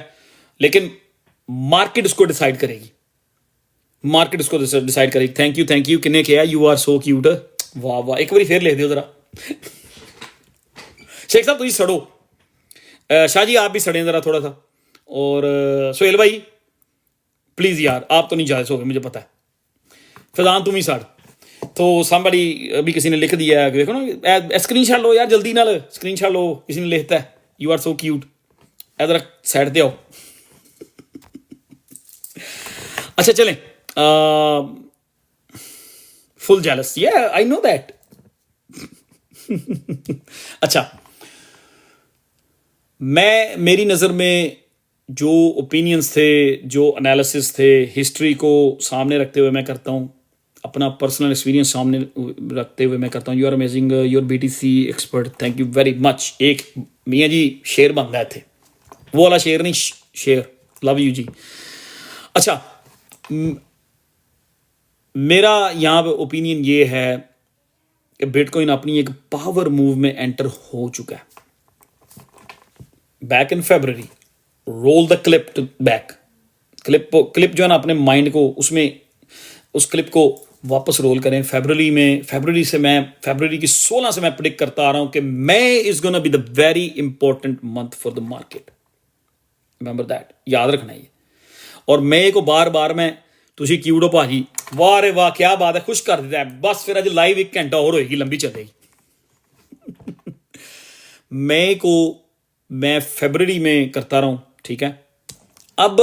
लेकिन मार्केट उसको डिसाइड करेगी, थैंक यू किन्ने किया, यू आर सो क्यूट, वाह, एक बार फिर लिख दो जरा। शेख साहब तुम सड़ो, शाह जी आप भी सड़े जरा थोड़ा सा, और सोहेल भाई प्लीज यार आप तो नहीं जा सकोगे, मुझे पता है। फैजान तुम ही सड़। तो somebody अभी किसी ने लिख दिया है, देखो ना, स्क्रीनशॉट लो यार जल्दी नाल, स्क्रीनशॉट लो, किसी ने लिखता है यू आर सो क्यूट, इधर साइड ते आओ। अच्छा चलें, फुल जेलस, या आई नो दैट। अच्छा, मेरी नज़र में जो ओपिनियंस थे, जो एनालिसिस थे, हिस्ट्री को सामने रखते हुए मैं करता हूँ, अपना पर्सनल एक्सपीरियंस सामने रखते हुए मैं करता हूँ। You are amazing, your BTC expert, thank you very much. एक मियाँ जी शेर बन गए थे, वो वाला शेर नहीं, शेर, लव यू जी। अच्छा, मेरा यहाँ पे ओपिनियन ये है कि बिटकॉइन अपनी एक पावर मूव में एंटर हो चुका है। Back in February, roll the clip to back, clip जो है ना अपने माइंड को, उसमें उस क्लिप को वापस रोल करें। फरवरी की 16 से मैं प्रिडिक्ट करता आ रहा हूं कि May is gonna be the very important month for the market, remember that, याद रखना ये। और मई को बार बार मैं, तुझे क्यूडो भाजी, वाह रे वाह क्या बात है, खुश कर देता है, बस फिर अज लाइव 1 घंटा और होएगी, लंबी चलेगी। मई को मैं फरवरी में करता रहा हूं, ठीक है। अब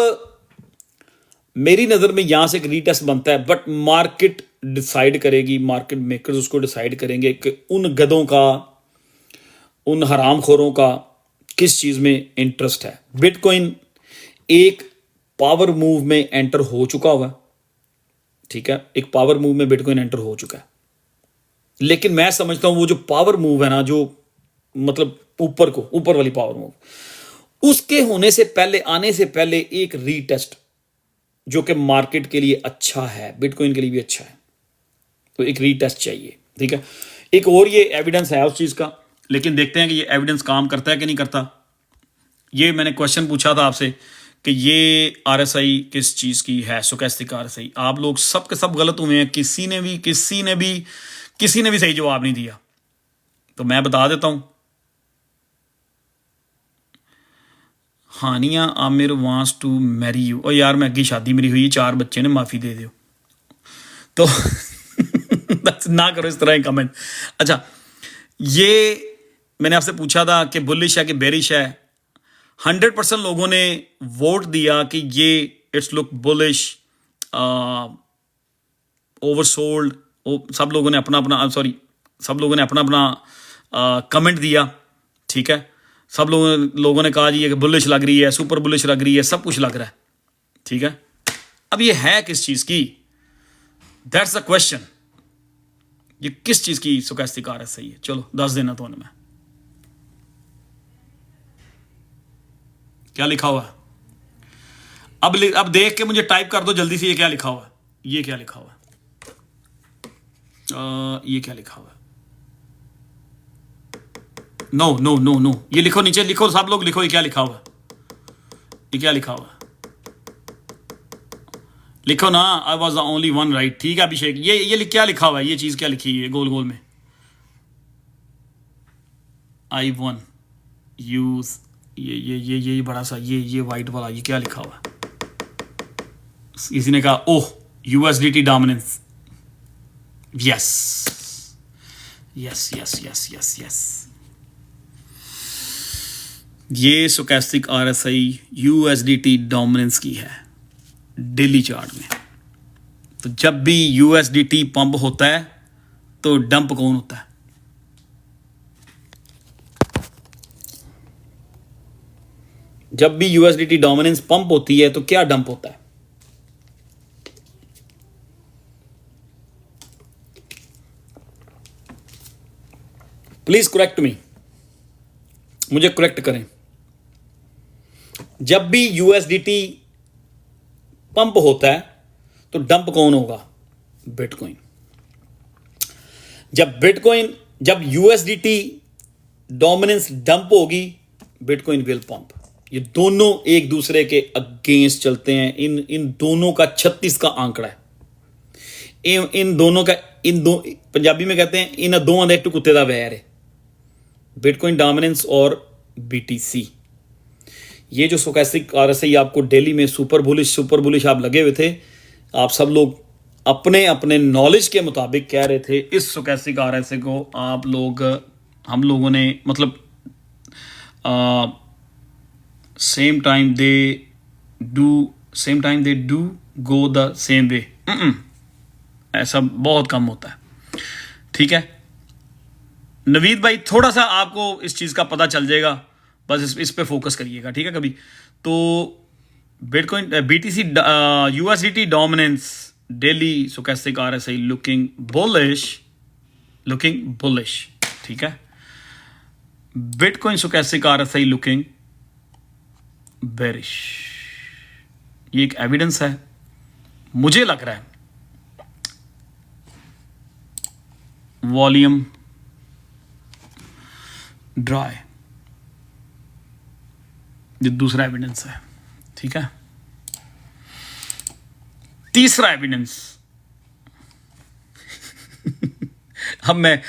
मेरी नज़र में यहां से एक रीटेस्ट बनता है, बट मार्केट डिसाइड करेगी, मार्केट मेकर्स उसको डिसाइड करेंगे कि उन गधों का, उन हरामखोरों का किस चीज़ में इंटरेस्ट है। बिटकॉइन एक पावर मूव में एंटर हो चुका हुआ, ठीक है, एक पावर मूव में बिटकॉइन एंटर हो चुका है। लेकिन मैं समझता हूं वो जो पावर मूव है ना, जो मतलब ऊपर वाली पावर मूव, उसके होने से पहले, आने से पहले एक रीटेस्ट जो कि मार्केट के लिए अच्छा है, बिटकॉइन के लिए भी अच्छा है, तो एक रीटेस्ट चाहिए, ठीक है। एक और ये एविडेंस है उस चीज़ का, लेकिन देखते हैं कि ये एविडेंस काम करता है कि नहीं करता। ये मैंने क्वेश्चन पूछा था आपसे कि ये RSI किस चीज़ की है, स्टोचैस्टिक RSI। आप लोग सब के सब गलत हुए हैं, किसी ने भी सही जवाब नहीं दिया। तो मैं बता देता हूं, Hania Aamir wants to marry you. और यार मैं अगी शादी मेरी हुई, 4 बच्चे ने, माफ़ी दे दो। तो ना करो इस तरह कमेंट। अच्छा, ये मैंने आपसे पूछा था कि बुलिश है कि बेरिश है। 100% लोगों ने वोट दिया कि ये इट्स लुक बुलिश, ओवरसोल्ड। सब लोगों ने अपना अपना कमेंट दिया, ठीक है। सब लोगों ने कहा जी ये बुलिश लग रही है, सुपर बुलिश लग रही है, सब कुछ लग रहा है, ठीक है। अब ये है किस चीज़ की, दैट्स द क्वेश्चन। ये किस चीज़ की स्टोचैस्टिक RSI है? चलो 10 देना तो मैं, क्या लिखा हुआ है अब देख के मुझे टाइप कर दो जल्दी से, ये क्या लिखा हुआ है, ये क्या लिखा हुआ है, ये क्या लिखा हुआ है। नो नो नो नो, ये लिखो, नीचे लिखो, सब लोग लिखो, ये क्या लिखा हुआ है, ये क्या लिखा हुआ है, लिखो ना। I was the only one right, ठीक है अभिषेक। ये क्या लिखा हुआ है, ये चीज़ क्या लिखी है गोल गोल में, I won यूज, ये बड़ा सा, ये वाइट वाला, ये क्या लिखा हुआ है। किसी ने कहा ओह USDT dominance, yes yes yes yes yes yes, ये स्टोचैस्टिक RSI USDT डोमिनेंस की है डेली चार्ट में। तो जब भी USDT पंप होता है तो डंप कौन होता है? जब भी USDT डोमिनेंस पंप होती है तो क्या डंप होता है? प्लीज करेक्ट मी, मुझे करेक्ट करें। जब भी USDT पंप होता है तो डंप कौन होगा? बिटकॉइन। जब USDT डोमिनेंस डंप होगी, बिटकॉइन विल पंप। ये दोनों एक दूसरे के अगेंस्ट चलते हैं। इन दोनों का 36 का आंकड़ा है। इन दोनों का, पंजाबी में कहते हैं इन दोवां दे कुत्ते दा वैर है, बिटकॉइन डोमिनेंस और BTC। ये जो स्टोचैस्टिक RSI आपको डेली में सुपर बुलिश आप लगे हुए थे, आप सब लोग अपने अपने नॉलेज के मुताबिक कह रहे थे इस स्टोकेस्टिक आरएसए को आप लोग, हम लोगों ने मतलब same time they do go the same way, ऐसा बहुत कम होता है। ठीक है नवीद भाई, थोड़ा सा आपको इस चीज़ का पता चल जाएगा, बस इस पे फोकस करिएगा। ठीक है कभी तो bitcoin BTC USDT dominance daily stochastic RSI looking bullish. ठीक है bitcoin stochastic RSI looking bearish, ये एक एविडेंस है। मुझे लग रहा है वॉल्यूम ड्राई, ये दूसरा एविडेंस है। ठीक है तीसरा एविडेंस अब मैं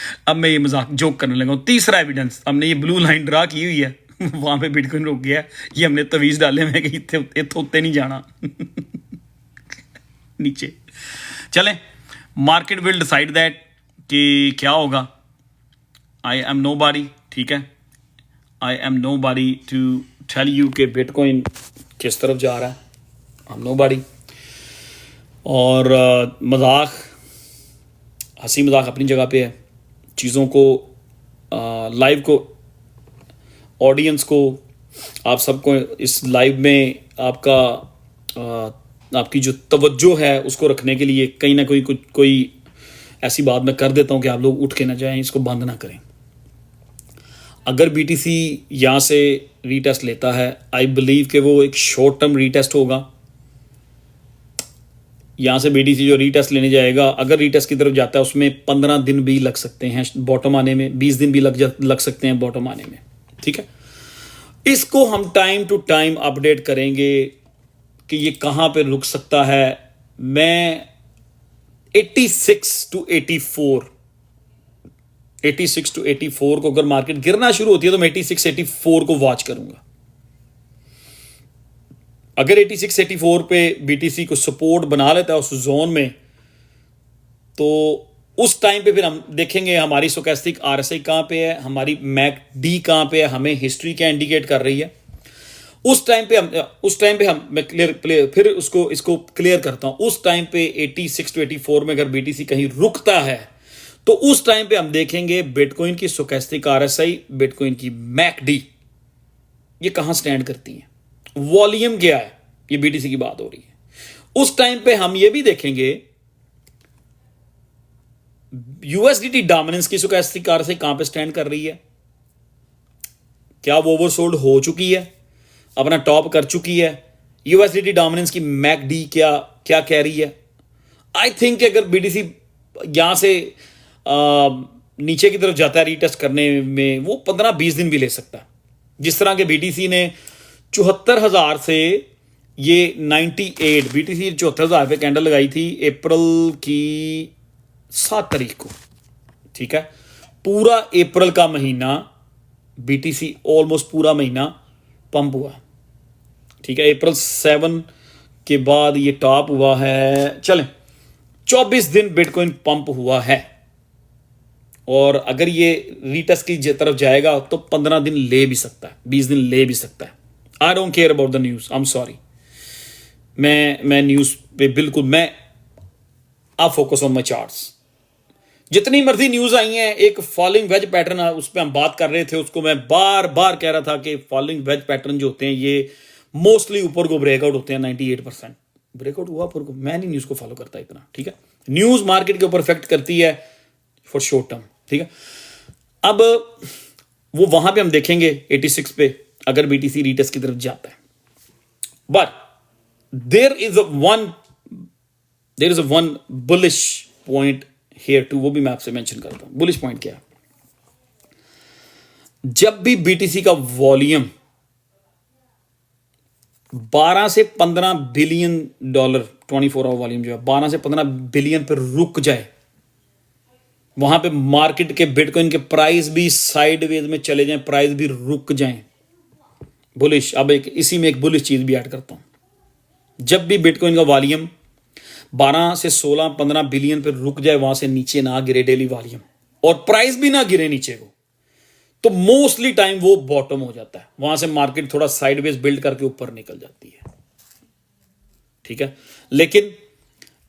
ये मजाक जोक करने लगा हूं। तीसरा एविडेंस, हमने ये ब्लू लाइन ड्रा की हुई है वहां पे बिटकॉइन रुक गया है, ये हमने तवीज डाले में कि इतने उत्ते नहीं जाना नीचे चलें। मार्केट विल डिसाइड दैट कि क्या होगा। आई एम नो बॉडी, ठीक है I am nobody to tell you कि बिटकॉइन किस तरफ जा रहा है, आई एम नो बॉडी। और मजाक, हंसी मजाक अपनी जगह पे है, चीज़ों को लाइव को, ऑडियंस को, आप सबको इस लाइव में आपकी जो तवज्जो है उसको रखने के लिए कहीं ना कोई ऐसी बात मैं कर देता हूं कि आप लोग उठ के ना जाएं, इसको बंद ना करें। अगर बीटीसी यहाँ से रीटेस्ट लेता है, आई बिलीव कि वो एक शॉर्ट टर्म रीटेस्ट होगा। यहाँ से बीटीसी जो रीटेस्ट लेने जाएगा, अगर रीटेस्ट की तरफ जाता है उसमें 15 दिन भी लग सकते हैं बॉटम आने में, 20 दिन भी लग सकते हैं बॉटम आने में। ठीक है इसको हम टाइम टू टाइम अपडेट करेंगे कि ये कहाँ पे रुक सकता है। मैं 86 टू 84 को अगर मार्केट गिरना शुरू होती है तो मैं 86-84 को वॉच करूंगा। अगर 86-84 पे बीटीसी को सपोर्ट बना लेता है उस जोन में, तो उस टाइम पे फिर हम देखेंगे हमारी स्टोकेस्टिक आरएसआई कहां पे है, हमारी मैकडी कहां पे है, हमें हिस्ट्री क्या इंडिकेट कर रही है। उस टाइम पे हम मैं फिर इसको क्लियर करता हूं। उस टाइम पे 86 टू 84 में अगर बीटीसी कहीं रुकता है तो उस टाइम पे हम देखेंगे बिटकॉइन की स्टोकेस्टिक आरएसआई, बिटकॉइन की मैकडी ये कहां स्टैंड करती है, वॉल्यूम क्या है, ये बीटीसी की बात हो रही है। उस टाइम पे हम ये भी देखेंगे यूएसडीटी डोमिनेंस की स्टोकेस्टिक आरएसआई कहां पे स्टैंड कर रही है, क्या वो ओवरसोल्ड हो चुकी है, अपना टॉप कर चुकी है। यूएसडीटी डोमिनेंस की मैकडी क्या कह रही है। आई थिंक अगर बीटीसी यहां से नीचे की तरफ जाता है रीटेस्ट करने में, वो 15-20 दिन भी ले सकता है। जिस तरह के बीटीसी ने 74,000 से ये 98, बीटीसी 74,000 पे कैंडल लगाई थी अप्रैल की 7 तारीख को। ठीक है पूरा अप्रैल का महीना बीटीसी ऑलमोस्ट पूरा महीना पंप हुआ। ठीक है अप्रैल 7 के बाद ये टॉप हुआ है। चलें 24 दिन बिटकॉइन पंप हुआ है, और अगर ये रीटेस्ट की तरफ जाएगा तो 15 दिन ले भी सकता है, 20 दिन ले भी सकता है। I don't care about the news, I am sorry. मैं न्यूज पे बिल्कुल, मैं आप फोकस ऑन माई चार्ट्स। जितनी मर्जी न्यूज आई हैं, एक फॉलिंग वेज पैटर्न उस पर हम बात कर रहे थे, उसको मैं बार बार कह रहा था कि फॉलिंग वेज पैटर्न जो होते हैं ये मोस्टली ऊपर को ब्रेकआउट होते हैं। 98% ब्रेकआउट हुआ ऊपर को। मैं नहीं न्यूज को फॉलो करता इतना। ठीक है न्यूज मार्केट के ऊपर इफेक्ट करती है फॉर शॉर्ट टर्म। ठीक है अब वो वहां पे हम देखेंगे 86 पे अगर बीटीसी रीटेस्ट की तरफ जाता है। But there is a one bullish point here too, वो भी मैं आपसे मेंशन करता हूं। बुलिश पॉइंट क्या है, जब भी बीटीसी का वॉल्यूम 12 से 15 बिलियन डॉलर 24 आवर वॉल्यूम जो है 12 से 15 बिलियन पर रुक जाए, वहां पे मार्केट के बिटकॉइन के प्राइस भी साइडवेज में चले जाएं, प्राइस भी रुक जाएं, बुलिश। अब इसी में एक बुलिश चीज भी ऐड करता हूं। जब भी बिटकॉइन का वॉल्यूम 12 से 16 15 बिलियन पे रुक जाए, वहां से नीचे ना गिरे डेली वॉल्यूम और प्राइस भी ना गिरे नीचे को, तो मोस्टली टाइम वो बॉटम हो जाता है, वहां से मार्केट थोड़ा साइडवेज बिल्ड करके ऊपर निकल जाती है। ठीक है, लेकिन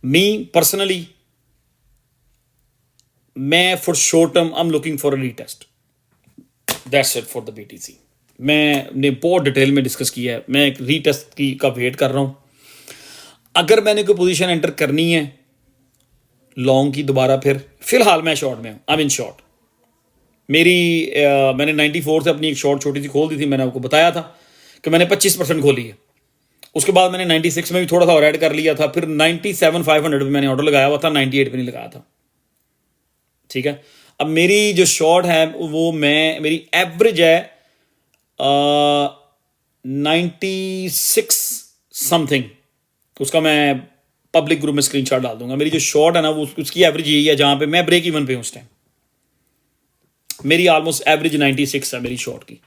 मी पर्सनली, मैं for short term I am looking for a retest, that's it for the BTC. मैंने बहुत डिटेल में डिस्कस किया है, मैं एक रीटेस्ट की का वेट कर रहा हूं। अगर मैंने कोई पोजीशन एंटर करनी है लॉन्ग की दोबारा, फिलहाल मैं शॉर्ट में हूं, आई मीन शॉर्ट। मैंने 94 से अपनी एक शॉर्ट छोटी सी खोल दी थी, मैंने आपको बताया था कि मैंने 25% खोली है। उसके बाद मैंने 96 में भी थोड़ा सा और ऐड कर लिया था, फिर 97,500 पे मैंने ऑर्डर लगाया हुआ था, 98 पे नहीं लगाया था। ठीक है, अब मेरी जो शॉर्ट है वो मेरी एवरेज है 96 समथिंग, उसका मैं पब्लिक ग्रुप में स्क्रीनशॉट डाल दूंगा। मेरी जो शॉर्ट है ना वो उसकी एवरेज यही है, जहां पे मैं ब्रेक इवन पे हूं उस टाइम, मेरी ऑलमोस्ट एवरेज 96 है मेरी शॉर्ट की।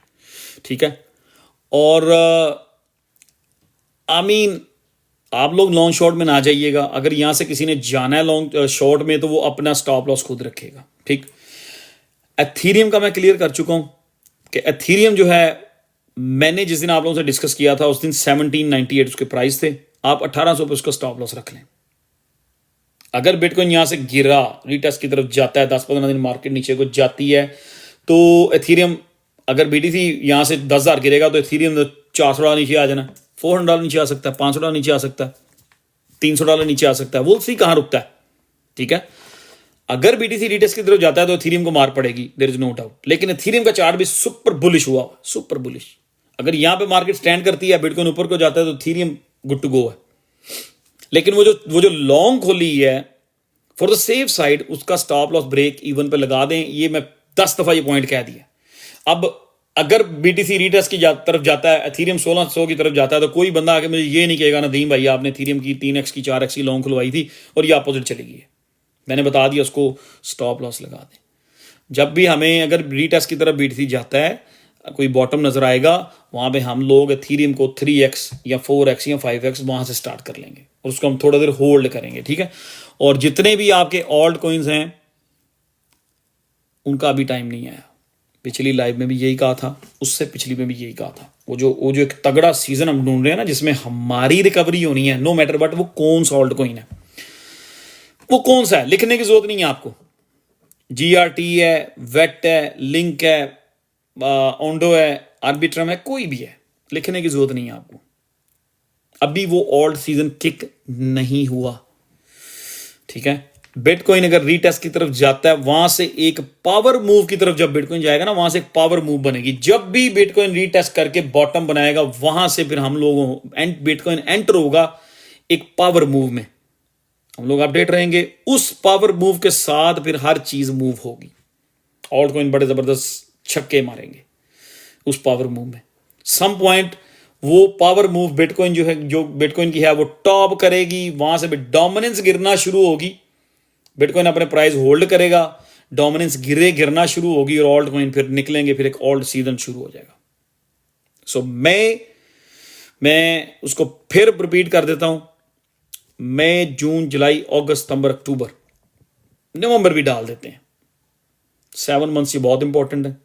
ठीक है, और आई मीन आप लोग लॉन्ग शॉर्ट में ना जाइएगा, अगर यहां से किसी ने जाना है लॉन्ग शॉर्ट में तो वो अपना स्टॉप लॉस खुद रखेगा। ठीक, एथीरियम का मैं क्लियर कर चुका हूं कि एथीरियम जो है, मैंने जिस दिन आप लोगों से डिस्कस किया था उस दिन 1798 उसके प्राइस थे, आप 1800 पे उसका स्टॉप लॉस रख लें। अगर बिटकॉइन यहां से गिरा रीटेस्ट की तरफ जाता है, 10-15 दिन मार्केट नीचे को जाती है, तो एथीरियम, अगर बीटीसी यहां से 10,000 गिरेगा तो एथीरियम $400 नीचे आ जाना, $400 नीचे आ सकता है, $500 नीचे आ सकता है, $300 नीचे आ सकता है, वो सी कहां रुकता है। ठीक है, अगर बीटीसी रीटेस्ट की तरफ जाता है तो एथीरियम को मार पड़ेगी, देयर इज नो डाउट। लेकिन एथीरियम का चार्ट भी सुपर बुलिश हुआ, सुपर बुलिश। अगर यहां पे मार्केट स्टैंड करती है, बिटकॉइन ऊपर को जाता है तो एथीरियम गुड टू गो है। लेकिन वो जो लॉन्ग खोली है फॉर द सेफ साइड, उसका स्टॉप लॉस ब्रेक इवन पे लगा दें। ये मैं 10 दफा ये पॉइंट कह दिया। अब अगर बीटीसी रीटेस्ट की तरफ जाता है, एथीरियम 1600 की तरफ जाता है, तो कोई बंदा आके मुझे ये नहीं कहेगा नदीम भाई आपने एथीरियम की 3x की 4x की लॉन्ग खुलवाई थी और ये अपोजिट चली गई है। मैंने बता दिया उसको स्टॉप लॉस लगा दें। जब भी हमें अगर रीटेस्ट की तरफ बीटीसी जाता है, कोई बॉटम नजर आएगा, वहां पे हम लोग एथीरियम को 3x या 4x या 5x वहां से स्टार्ट कर लेंगे और उसको हम थोड़ा देर होल्ड करेंगे। ठीक है, और जितने भी आपके ऑल्ट कॉइन्स हैं उनका अभी टाइम नहीं आया। पिछली लाइव में भी यही कहा था, उससे पिछली में भी यही कहा था। वो जो एक तगड़ा सीजन हम ढूंढ रहे हैं ना, जिसमें हमारी रिकवरी होनी है, नो मैटर बट वो कौन सा ऑल्ट कॉइन है, वो कौन सा है, लिखने की जरूरत नहीं है आपको। GRT है, वेट है, लिंक है, ओंडो है, आर्बिट्रम है, कोई भी है, लिखने की जरूरत नहीं है आपको। अभी वो ऑल्ट सीजन किक नहीं हुआ। ठीक है, बिटकॉइन अगर रीटेस्ट की तरफ जाता है, वहां से एक पावर मूव की तरफ जब बिटकॉइन जाएगा ना, वहां से एक पावर मूव बनेगी। जब भी बिटकॉइन रीटेस्ट करके बॉटम बनाएगा, वहां से फिर हम लोगों बिटकॉइन एंटर होगा एक पावर मूव में, हम लोग अपडेट रहेंगे। उस पावर मूव के साथ फिर हर चीज मूव होगी। ऑल्ट कॉइन बड़े जबरदस्त छक्के मारेंगे उस पावर मूव में। सम पॉइंट वो पावर मूव बिटकॉइन जो बिटकॉइन की है वो टॉप करेगी, वहां से भी डोमिनेंस गिरना शुरू होगी। बिटकॉइन अपने प्राइस होल्ड करेगा, डोमिनेंस गिरना शुरू होगी और ऑल्ट कॉइन फिर निकलेंगे, फिर एक ऑल्ट सीजन शुरू हो जाएगा। सो मैं उसको फिर रिपीट कर देता हूं, मई, जून, जुलाई, अगस्त, सितंबर, अक्टूबर, नवंबर भी डाल देते हैं। 7 मंथ्स ये बहुत इंपॉर्टेंट है।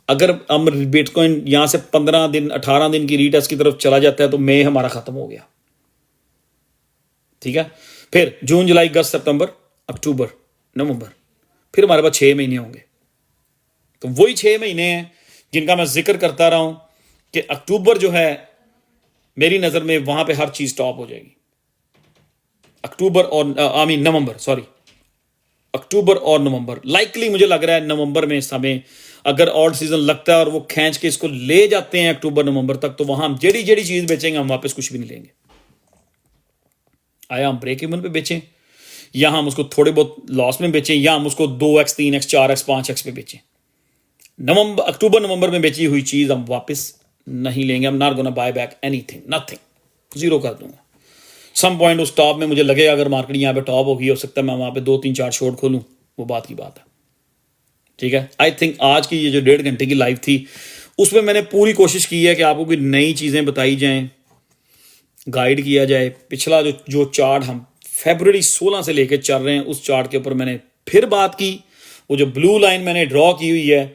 अगर हम बिटकॉइन यहां से 15 दिन 18 दिन की रीटेस्ट की तरफ चला जाता है तो मई हमारा खत्म हो गया। ठीक है, फिर जून, जुलाई, अगस्त, सितंबर, अक्टूबर, नवंबर, फिर हमारे पास 6 महीने होंगे। तो वही 6 महीने हैं जिनका मैं जिक्र करता रहा हूं कि अक्टूबर जो है मेरी नजर में वहां पे हर चीज स्टॉप हो जाएगी। अक्टूबर और नवंबर, सॉरी, अक्टूबर और नवंबर, लाइकली मुझे लग रहा है नवंबर में समय अगर ऑल्ट सीजन लगता है और वो खींच के इसको ले जाते हैं अक्टूबर नवंबर तक, तो वहां हम जेडी चीज बेचेंगे, हम वापस कुछ भी नहीं लेंगे। आया हम ब्रेक इवन पे बेचें, या हम उसको थोड़े बहुत लॉस में बेचें, या हम उसको 2x 3x 4x 5x पे बेचें, अक्टूबर नवंबर में बेची हुई चीज हम वापस नहीं लेंगे। हम not gonna buy back anything, nothing, zero कर दूंगा। सम पॉइंट उस टॉप में मुझे लगेगा अगर मार्केट यहाँ पे टॉप होगी, हो सकता है मैं वहां पे 2-3-4 शॉर्ट खोलूं, वो बात की बात है। ठीक है, आई थिंक आज की ये जो 1.5 घंटे की लाइव थी उसमें मैंने पूरी कोशिश की है कि आपको कोई नई चीजें बताई जाएं, गाइड किया जाए। पिछला जो चार्ट हम फरवरी 16 से लेकर चल रहे हैं। उस चार्ट के ऊपर मैंने फिर बात की। वो जो ब्लू लाइन मैंने ड्रॉ की हुई है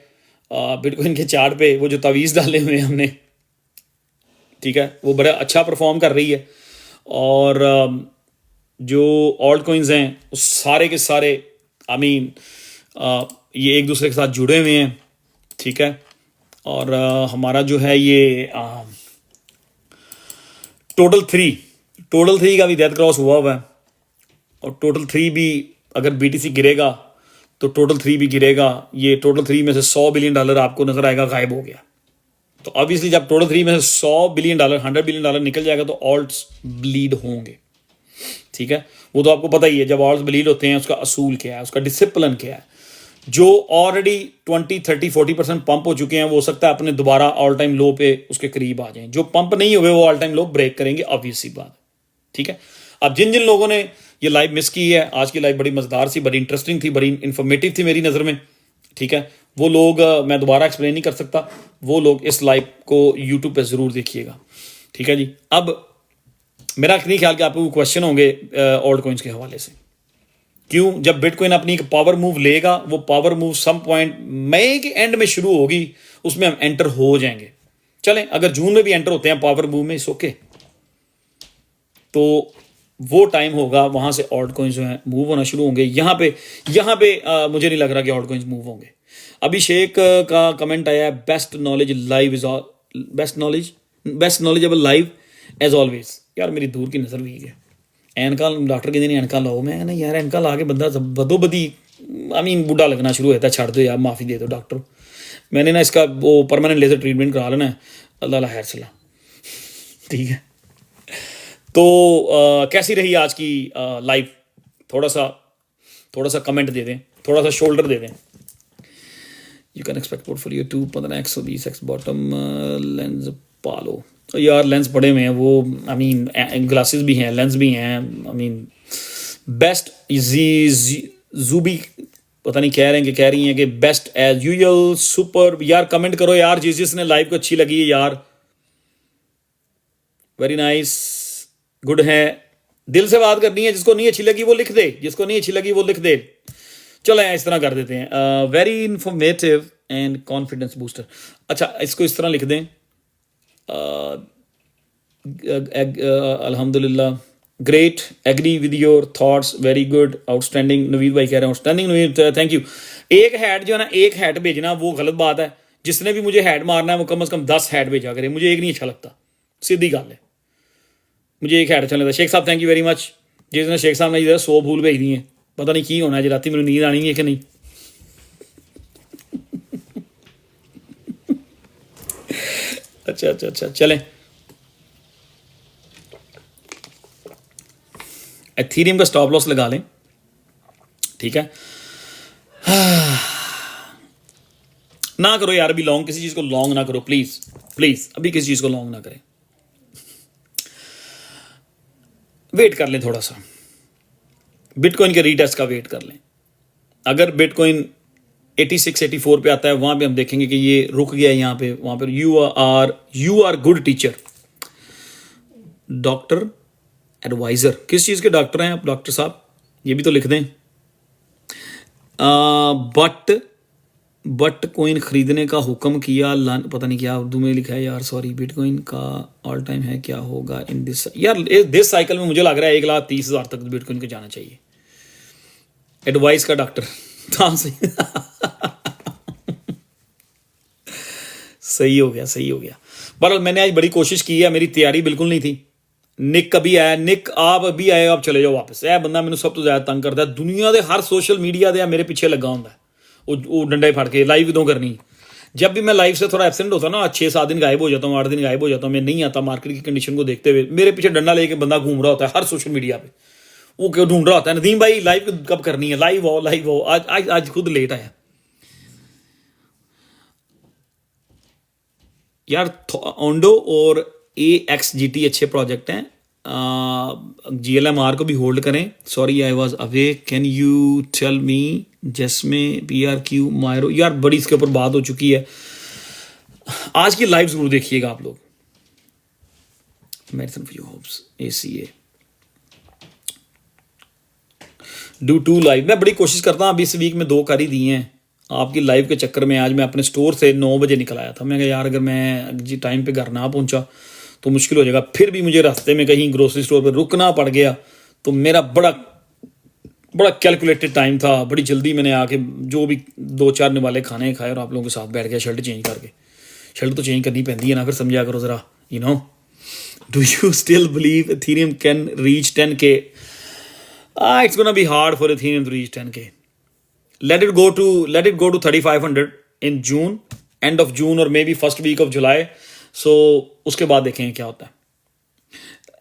बिटकॉइन के चार्ट पे, वो जो तावीज़ डाले हुए हैं हमने, ठीक है, वो बड़ा अच्छा परफॉर्म कर रही है। और जो ऑल्ट कॉइन्स हैं वो सारे के सारे आई मीन ये एक दूसरे के साथ जुड़े हुए हैं, ठीक है। और हमारा जो है ये टोटल थ्री का भी डेथ क्रॉस हुआ है। और टोटल 3 भी अगर बीटीसी गिरेगा तो टोटल 3 भी गिरेगा। ये टोटल 3 में से $100 बिलियन आपको नजर आएगा गायब हो गया। तो ऑब्वियसली जब टोटल 3 में से $100 बिलियन $100 बिलियन निकल जाएगा तो ऑल्ट्स ब्लीड होंगे, ठीक है। वो तो आपको पता ही है, जब ऑल्ट्स ब्लीड होते हैं उसका असूल क्या है, उसका डिसिप्लिन क्या है। जो ऑलरेडी 20, 30, 40% पंप हो चुके हैं, वो हो सकता है अपने दोबारा ऑल टाइम लो पे उसके करीब आ जाएं। जो पंप नहीं हुए वो ऑल टाइम लो ब्रेक करेंगे, ऑब्वियस सी बात, ठीक है। अब जिन जिन लोगों ने ये लाइव मिस की है, आज की लाइव बड़ी मजेदार सी, बड़ी इंटरेस्टिंग थी, बड़ी इंफॉर्मेटिव थी मेरी नज़र में, ठीक है। वो लोग मैं दोबारा एक्सप्लेन नहीं कर सकता, वो लोग इस लाइव को यूट्यूब पे ज़रूर देखिएगा, ठीक है जी। अब मेरा नहीं ख्याल कि आपको क्वेश्चन होंगे ऑल्ट कॉइन्स के हवाले से। क्यों? जब बिटकॉइन अपनी एक पावर मूव लेगा, वो पावर मूव सम पॉइंट मई के एंड में शुरू होगी, उसमें हम एंटर हो जाएंगे। चलें, अगर जून में भी एंटर होते हैं पावर मूव में, इट्स ओके। तो वो टाइम होगा, वहां से ऑल्ट कॉइन्स जो है मूव होना शुरू होंगे। यहाँ पे मुझे नहीं लग रहा कि ऑल्ट कॉइन्स मूव होंगे। अभिषेक का कमेंट आया है, best knowledgeable live as always. यार मेरी दूर की नजर वीक है, एनका डॉक्टर कहते नहीं एनका लाओ, मैं ना यार एनका ला के बंदा बदोबदी आई मीन बूढ़ा लगना शुरू होता है। छड़ दो यार, माफ़ी दे दो डॉक्टर, मैंने ना इसका वो परमानेंट लेजर ट्रीटमेंट करा लेना है, अल्लाह खैर सला, ठीक है। तो कैसी रही आज की लाइव? थोड़ा सा कमेंट दे दें, थोड़ा सा शोल्डर दे दें। You can expect portfolio 2 15x bottom lens पालो। तो यार लेंस पड़े हुए हैं, वो आई मीन ग्लासेस भी हैं, लेंस भी हैं, आई मीन बेस्ट जूबी पता नहीं कह रही हैं कि बेस्ट एज यूजुअल सुपर। यार कमेंट करो यार, जिसने लाइव को अच्छी लगी है यार, वेरी नाइस, गुड है। दिल से बात करनी है, जिसको नहीं अच्छी लगी वो लिख दे, जिसको नहीं अच्छी लगी वो लिख दे। चलो इस तरह कर देते हैं, very informative and confidence booster. अच्छा, इसको इस तरह लिख दें, अल्हम्दुलिल्लाह, great, agree with your thoughts, very good, outstanding. Naveed भाई कह रहे हैं आउटस्टैंडिंग, नवीद थैंक यू। एक हैट जो है ना, एक हैट भेजना वो गलत बात है। जिसने भी मुझे हैट मारना है वो कम से कम 10 हैट भेजा करे, मुझे एक नहीं अच्छा लगता, सीधी गल है, मुझे एक हैट अच्छा लगता। शेख साहब थैंक यू वेरी मच। जिसने शेख साहब ने 100 फूल भेज दिए, पता नहीं की होना है, राती मैंने नींद आनी है कि नहीं। अच्छा चलें। एथीरियम का स्टॉप लॉस लगा लें, ठीक है। ना करो यार अभी लॉन्ग, किसी चीज को लॉन्ग ना करो, प्लीज अभी किसी चीज को लॉन्ग ना करें, वेट कर लें थोड़ा सा, बिटकॉइन के रीटेस्ट का वेट कर लें। अगर बिटकॉइन 86 84 पे आता है, वहां पे हम देखेंगे कि ये रुक गया है यहाँ पे, वहां पर you are good teacher, doctor advisor. किस चीज के डॉक्टर हैं आप डॉक्टर साहब, ये भी तो लिख दें। बट कॉइन खरीदने का हुक्म किया, पता नहीं क्या उर्दू में लिखा है यार, सॉरी। बिटकॉइन का ऑल टाइम है, क्या होगा इन दिस यार, दिस साइकिल में मुझे लग रहा है 1,30,000 तक बिटकॉइन को जाना चाहिए। एडवाइस का डॉक्टर हाँ सही हो गया। बहरहाल मैंने आज बड़ी कोशिश की है, मेरी तैयारी बिल्कुल नहीं थी। निक कभी आया, निक आप अभी आए, आप चले जाओ वापस। यह बंदा मैंने सब तो ज्यादा तंग करता है दुनिया के हर सोशल मीडिया दे मेरे पीछे लगा होंगे, वो डंडा फड़ के लाइव कदों करनी। जब भी मैं लाइव से थोड़ा एब्सेंट होता ना, 6-7 दिन गायब हो जाता हूँ, 8 दिन गायब हो जाता हूँ, मैं नहीं आता मार्केट की कंडीशन को देखते हुए, मेरे पीछे डंडा लेके बंदा घूम रहा होता है हर सोशल मीडिया पे। वो क्यों ढूंढ रहा होता है, नदीम भाई लाइव कब करनी है, लाइव हो। आज खुद लेट आया यार। ओंडो और AXGT अच्छे प्रोजेक्ट हैं। GLMR को भी होल्ड करें। Sorry I was away, can you tell me Jasmy PRQ Myro. यार बड़ी इसके ऊपर बात हो चुकी है, आज की लाइव जरूर देखिएगा आप लोग। Medicine for your hopes, ACA do 2 live. मैं बड़ी कोशिश करता हूँ, अभी इस वीक में 2 कर ही दिए हैं। आपकी लाइव के चक्कर में आज मैं अपने स्टोर से 9 बजे निकल आया था। मैं कहा यार अगर मैं जी टाइम पे घर ना पहुंचा तो मुश्किल हो जाएगा। फिर भी मुझे रास्ते में कहीं ग्रोसरी स्टोर पर रुकना पड़ गया, तो मेरा बड़ा कैलकुलेटेड टाइम था। बड़ी जल्दी मैंने आके जो भी 2-4 निवाले खाने खाए और आप लोगों के साथ बैठ गया शर्ट चेंज करके। शर्ट तो चेंज करनी पैंती है ना, फिर समझा करो ज़रा, you know. Do you still believe Ethereum can reach 10K? It's gonna be hard for Ethereum to reach 10K. Let it go to 3,500 in June, end of June or maybe first week of July. So उसके बाद देखेंगे क्या होता है।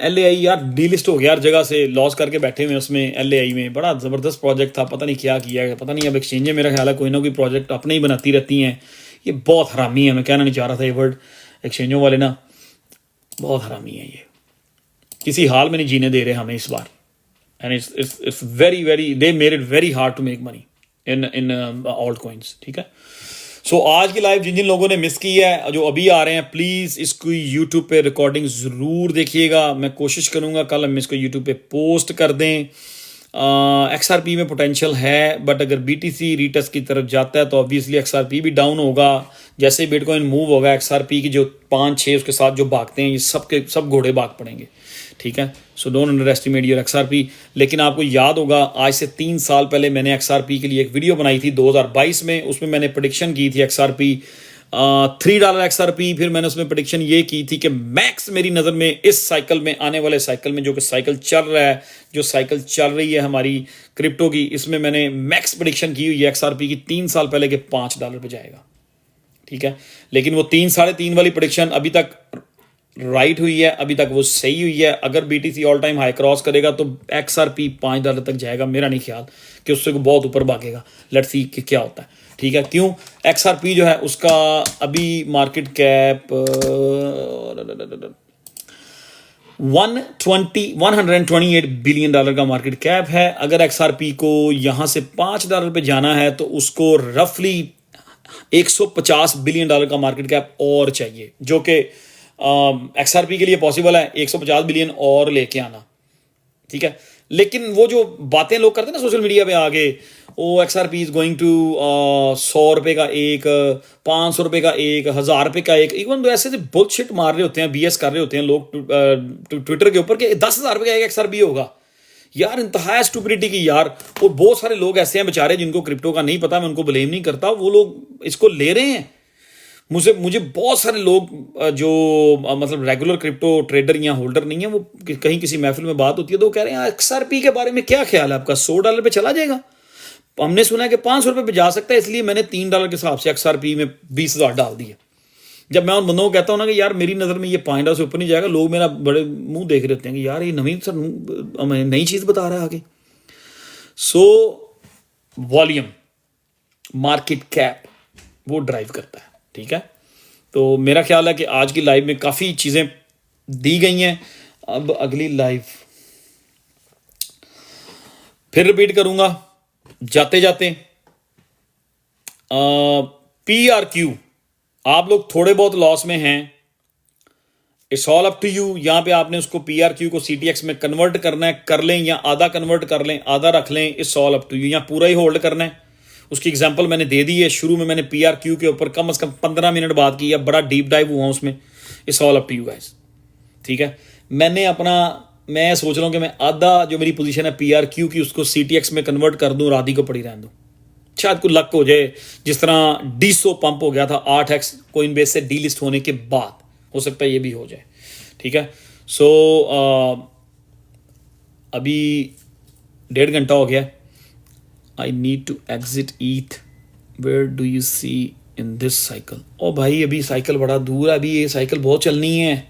LAI यार delist हो गया, हर जगह से लॉस करके बैठे हुए उसमें। LAI में बड़ा ज़बरदस्त प्रोजेक्ट था, पता नहीं क्या किया है, पता नहीं। अब एक्सचेंजें मेरा ख्याल है कोई ना कोई प्रोजेक्ट अपने ही बनाती रहती हैं। ये बहुत हरामी है, मैं कहना नहीं चाह रहा था ये वर्ड। एक्सचेंजों वाले ना बहुत हरामी है, ये किसी हाल में नहीं जीने दे रहे हमें इस बार। And it's very they made it very hard to make money in altcoins, ठीक है। सो आज की लाइव जिन जिन लोगों ने मिस की है, जो अभी आ रहे हैं, प्लीज़ इसको यूट्यूब पे रिकॉर्डिंग ज़रूर देखिएगा। मैं कोशिश करूँगा कल हम इसको यूट्यूब पे पोस्ट कर दें। XRP में पोटेंशियल है, बट अगर BTC रीटेस्ट की तरफ जाता है तो ऑब्वियसली XRP भी डाउन होगा। जैसे ही बिटकॉइन मूव होगा, XRP की जो 5-6 उसके साथ जो भागते हैं, ये सब के सब घोड़े भाग पड़ेंगे, ठीक है। So don't under estimate your XRP। लेकिन आपको याद होगा आज से 3 साल पहले मैंने XRP के लिए एक वीडियो बनाई थी 2022 में। उसमें मैंने प्रेडिक्शन की थी XRP $3 XRP। फिर मैंने उसमें प्रेडिक्शन ये की थी कि मैक्स मेरी नज़र में इस साइकिल में, आने वाले साइकिल में, जो कि साइकिल चल रहा है, जो साइकिल चल रही है हमारी क्रिप्टो की, इसमें मैंने मैक्स प्रेडिक्शन की हुई है XRP की 3 साल पहले के $5 पे जाएगा, ठीक है। लेकिन वो 3-3.5 वाली प्रेडिक्शन अभी तक राइट हुई है, अभी तक वो सही हुई है। अगर BTC all time high cross करेगा तो XRP $5 तक जाएगा। मेरा नहीं ख्याल कि उससे बहुत ऊपर भागेगा। लेट्स सी कि क्या होता है, ठीक है। क्यों XRP जो है उसका अभी मार्केट कैप $128 बिलियन का मार्केट कैप है। अगर XRP को यहाँ से $5 पे जाना है तो उसको रफली $150 बिलियन का मार्केट कैप और चाहिए, जो कि XRP के लिए पॉसिबल है 150 बिलियन और लेके आना, ठीक है। लेकिन वो जो बातें लोग करते हैं ना सोशल मीडिया पे आगे, ओ XRP इज गोइंग टू $100 का एक, $500 का एक, $1000 का एक, इवन तो ऐसे बुलशिट मार रहे होते हैं, BS कर रहे होते हैं लोग ट्विटर के ऊपर कि $10,000 का एक XRP होगा। यार इंतहा स्टुपिडिटी की यार। और बहुत सारे लोग ऐसे हैं बेचारे जिनको क्रिप्टो का नहीं पता, मैं उनको ब्लेम नहीं करता, वो लोग इसको ले रहे हैं। मुझे बहुत सारे लोग जो मतलब रेगुलर क्रिप्टो ट्रेडर या होल्डर नहीं है, वो कहीं किसी महफिल में बात होती है तो वो कह रहे हैं XRP के बारे में क्या ख्याल है आपका, $100 पे चला जाएगा? हमने सुना है कि $500 पे जा सकता है, इसलिए मैंने $3 के हिसाब से XRP में 20,000 डाल दिए। जब मैं उन बंदों को कहता हूँ ना कि यार मेरी नज़र में ये $5 से ऊपर नहीं जाएगा, लोग मेरा बड़े मुंह देख रहे होते हैं कि यार ये नई चीज़ बता रहा है आगे। सो वॉल्यूम, मार्केट कैप वो ड्राइव करता है, ठीक है। तो मेरा ख्याल है कि आज की लाइव में काफ़ी चीज़ें दी गई हैं। अब अगली लाइव फिर रिपीट करूंगा जाते जाते। PRQ, आप लोग थोड़े बहुत लॉस में हैं, it's all up to you. यहाँ पे आपने उसको PRQ को CTX में कन्वर्ट करना है, कर लें, या आधा कन्वर्ट कर लें, आधा रख लें, it's all up to you. या पूरा ही होल्ड करना है, उसकी एग्जांपल मैंने दे दी है। शुरू में मैंने PRQ के ऊपर कम से कम 15 मिनट बात की है, बड़ा डीप डाइव हुआ उसमें। It's all up to you guys, ठीक है। मैं सोच रहा हूँ कि मैं आधा जो मेरी पोजीशन है PRQ की उसको CTX में कन्वर्ट कर दूँ और आधी को पड़ी रहने दूँ। शायद कोई लक हो जाए, जिस तरह DSO पंप हो गया था 8x कोइनबेस से डीलिस्ट होने के बाद, हो सकता है ये भी हो जाए, ठीक है। सो अभी 1.5 घंटा हो गया। I need to exit ETH. Where do you see in this cycle? ओ भाई अभी साइकिल बड़ा दूर है, अभी ये साइकिल बहुत चलनी है।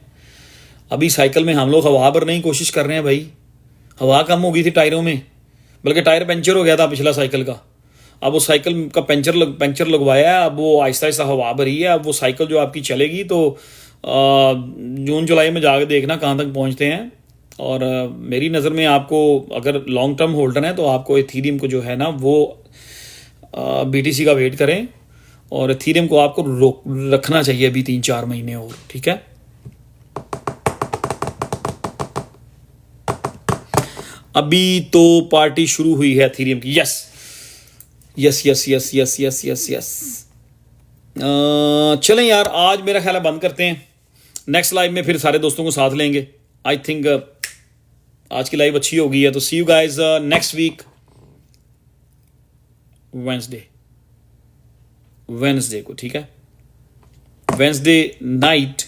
अभी साइकिल में हम लोग हवा भरने की कोशिश कर रहे हैं भाई। हवा कम हो गई थी टायरों में, बल्कि टायर पंचर हो गया था पिछला साइकिल का। अब वो साइकिल का पंचर लगवाया है, अब वो आहिस्ता आहिस्ता हवा भरी है। अब वो साइकिल जो आपकी चलेगी तो जून जुलाई में जाकर देखना कहाँ तक पहुँचते हैं। और मेरी नज़र में आपको अगर लॉन्ग टर्म होल्डर है तो आपको एथीरियम को जो है ना वो BTC का वेट करें, और एथीरियम को आपको रखना चाहिए अभी 3-4 महीने और, ठीक है। अभी तो पार्टी शुरू हुई है एथेरियम की। Yes yes yes yes yes yes yes yes. चलें यार, आज मेरा ख्याल है बंद करते हैं। नेक्स्ट लाइव में फिर सारे दोस्तों को साथ लेंगे। आई थिंक आज की लाइव अच्छी हो गई है, तो see you guys next week Wednesday को, ठीक है? वेंसडे नाइट,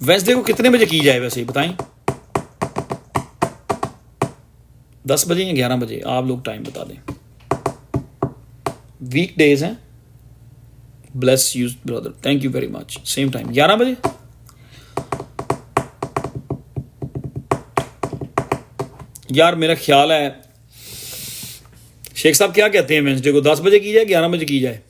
वेंसडे को कितने बजे की जाए वैसे बताएं? 10 बजे या 11 बजे? आप लोग टाइम बता दें। वीक डेज हैं। Bless you brother, thank you very much. Same time 11 बजे। यार मेरा ख्याल है शेख साहब क्या कहते हैं, वेंसडे को 10 बजे की जाए, 11 बजे की जाए?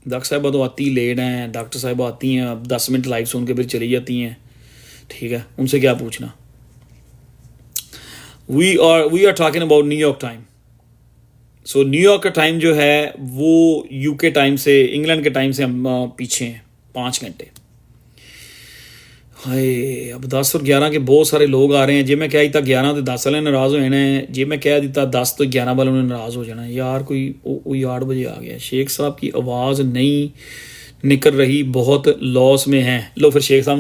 डॉक्टर साहबा तो आती लेट हैं, डॉक्टर साहबा आती हैं, अब 10 मिनट लाइव सुन के फिर चली जाती हैं, ठीक है? उनसे क्या पूछना। We are talking about New York time. So New York का टाइम जो है वो यूके टाइम से, इंग्लैंड के टाइम से हम पीछे हैं 5 घंटे। हाय, अब 10 और 11 के बहुत सारे लोग आ रहे हैं। जे मैं कह दिता 11 तो 10 वाले नाराज़ हो जाने, जे मैं कह दिता 10 तो 11 वालों ने नाराज़ हो जाना। यार कोई 8 बजे आ गया। शेख साहब की आवाज़ नहीं निकल रही, बहुत लॉस में है। लो फिर शेख साहब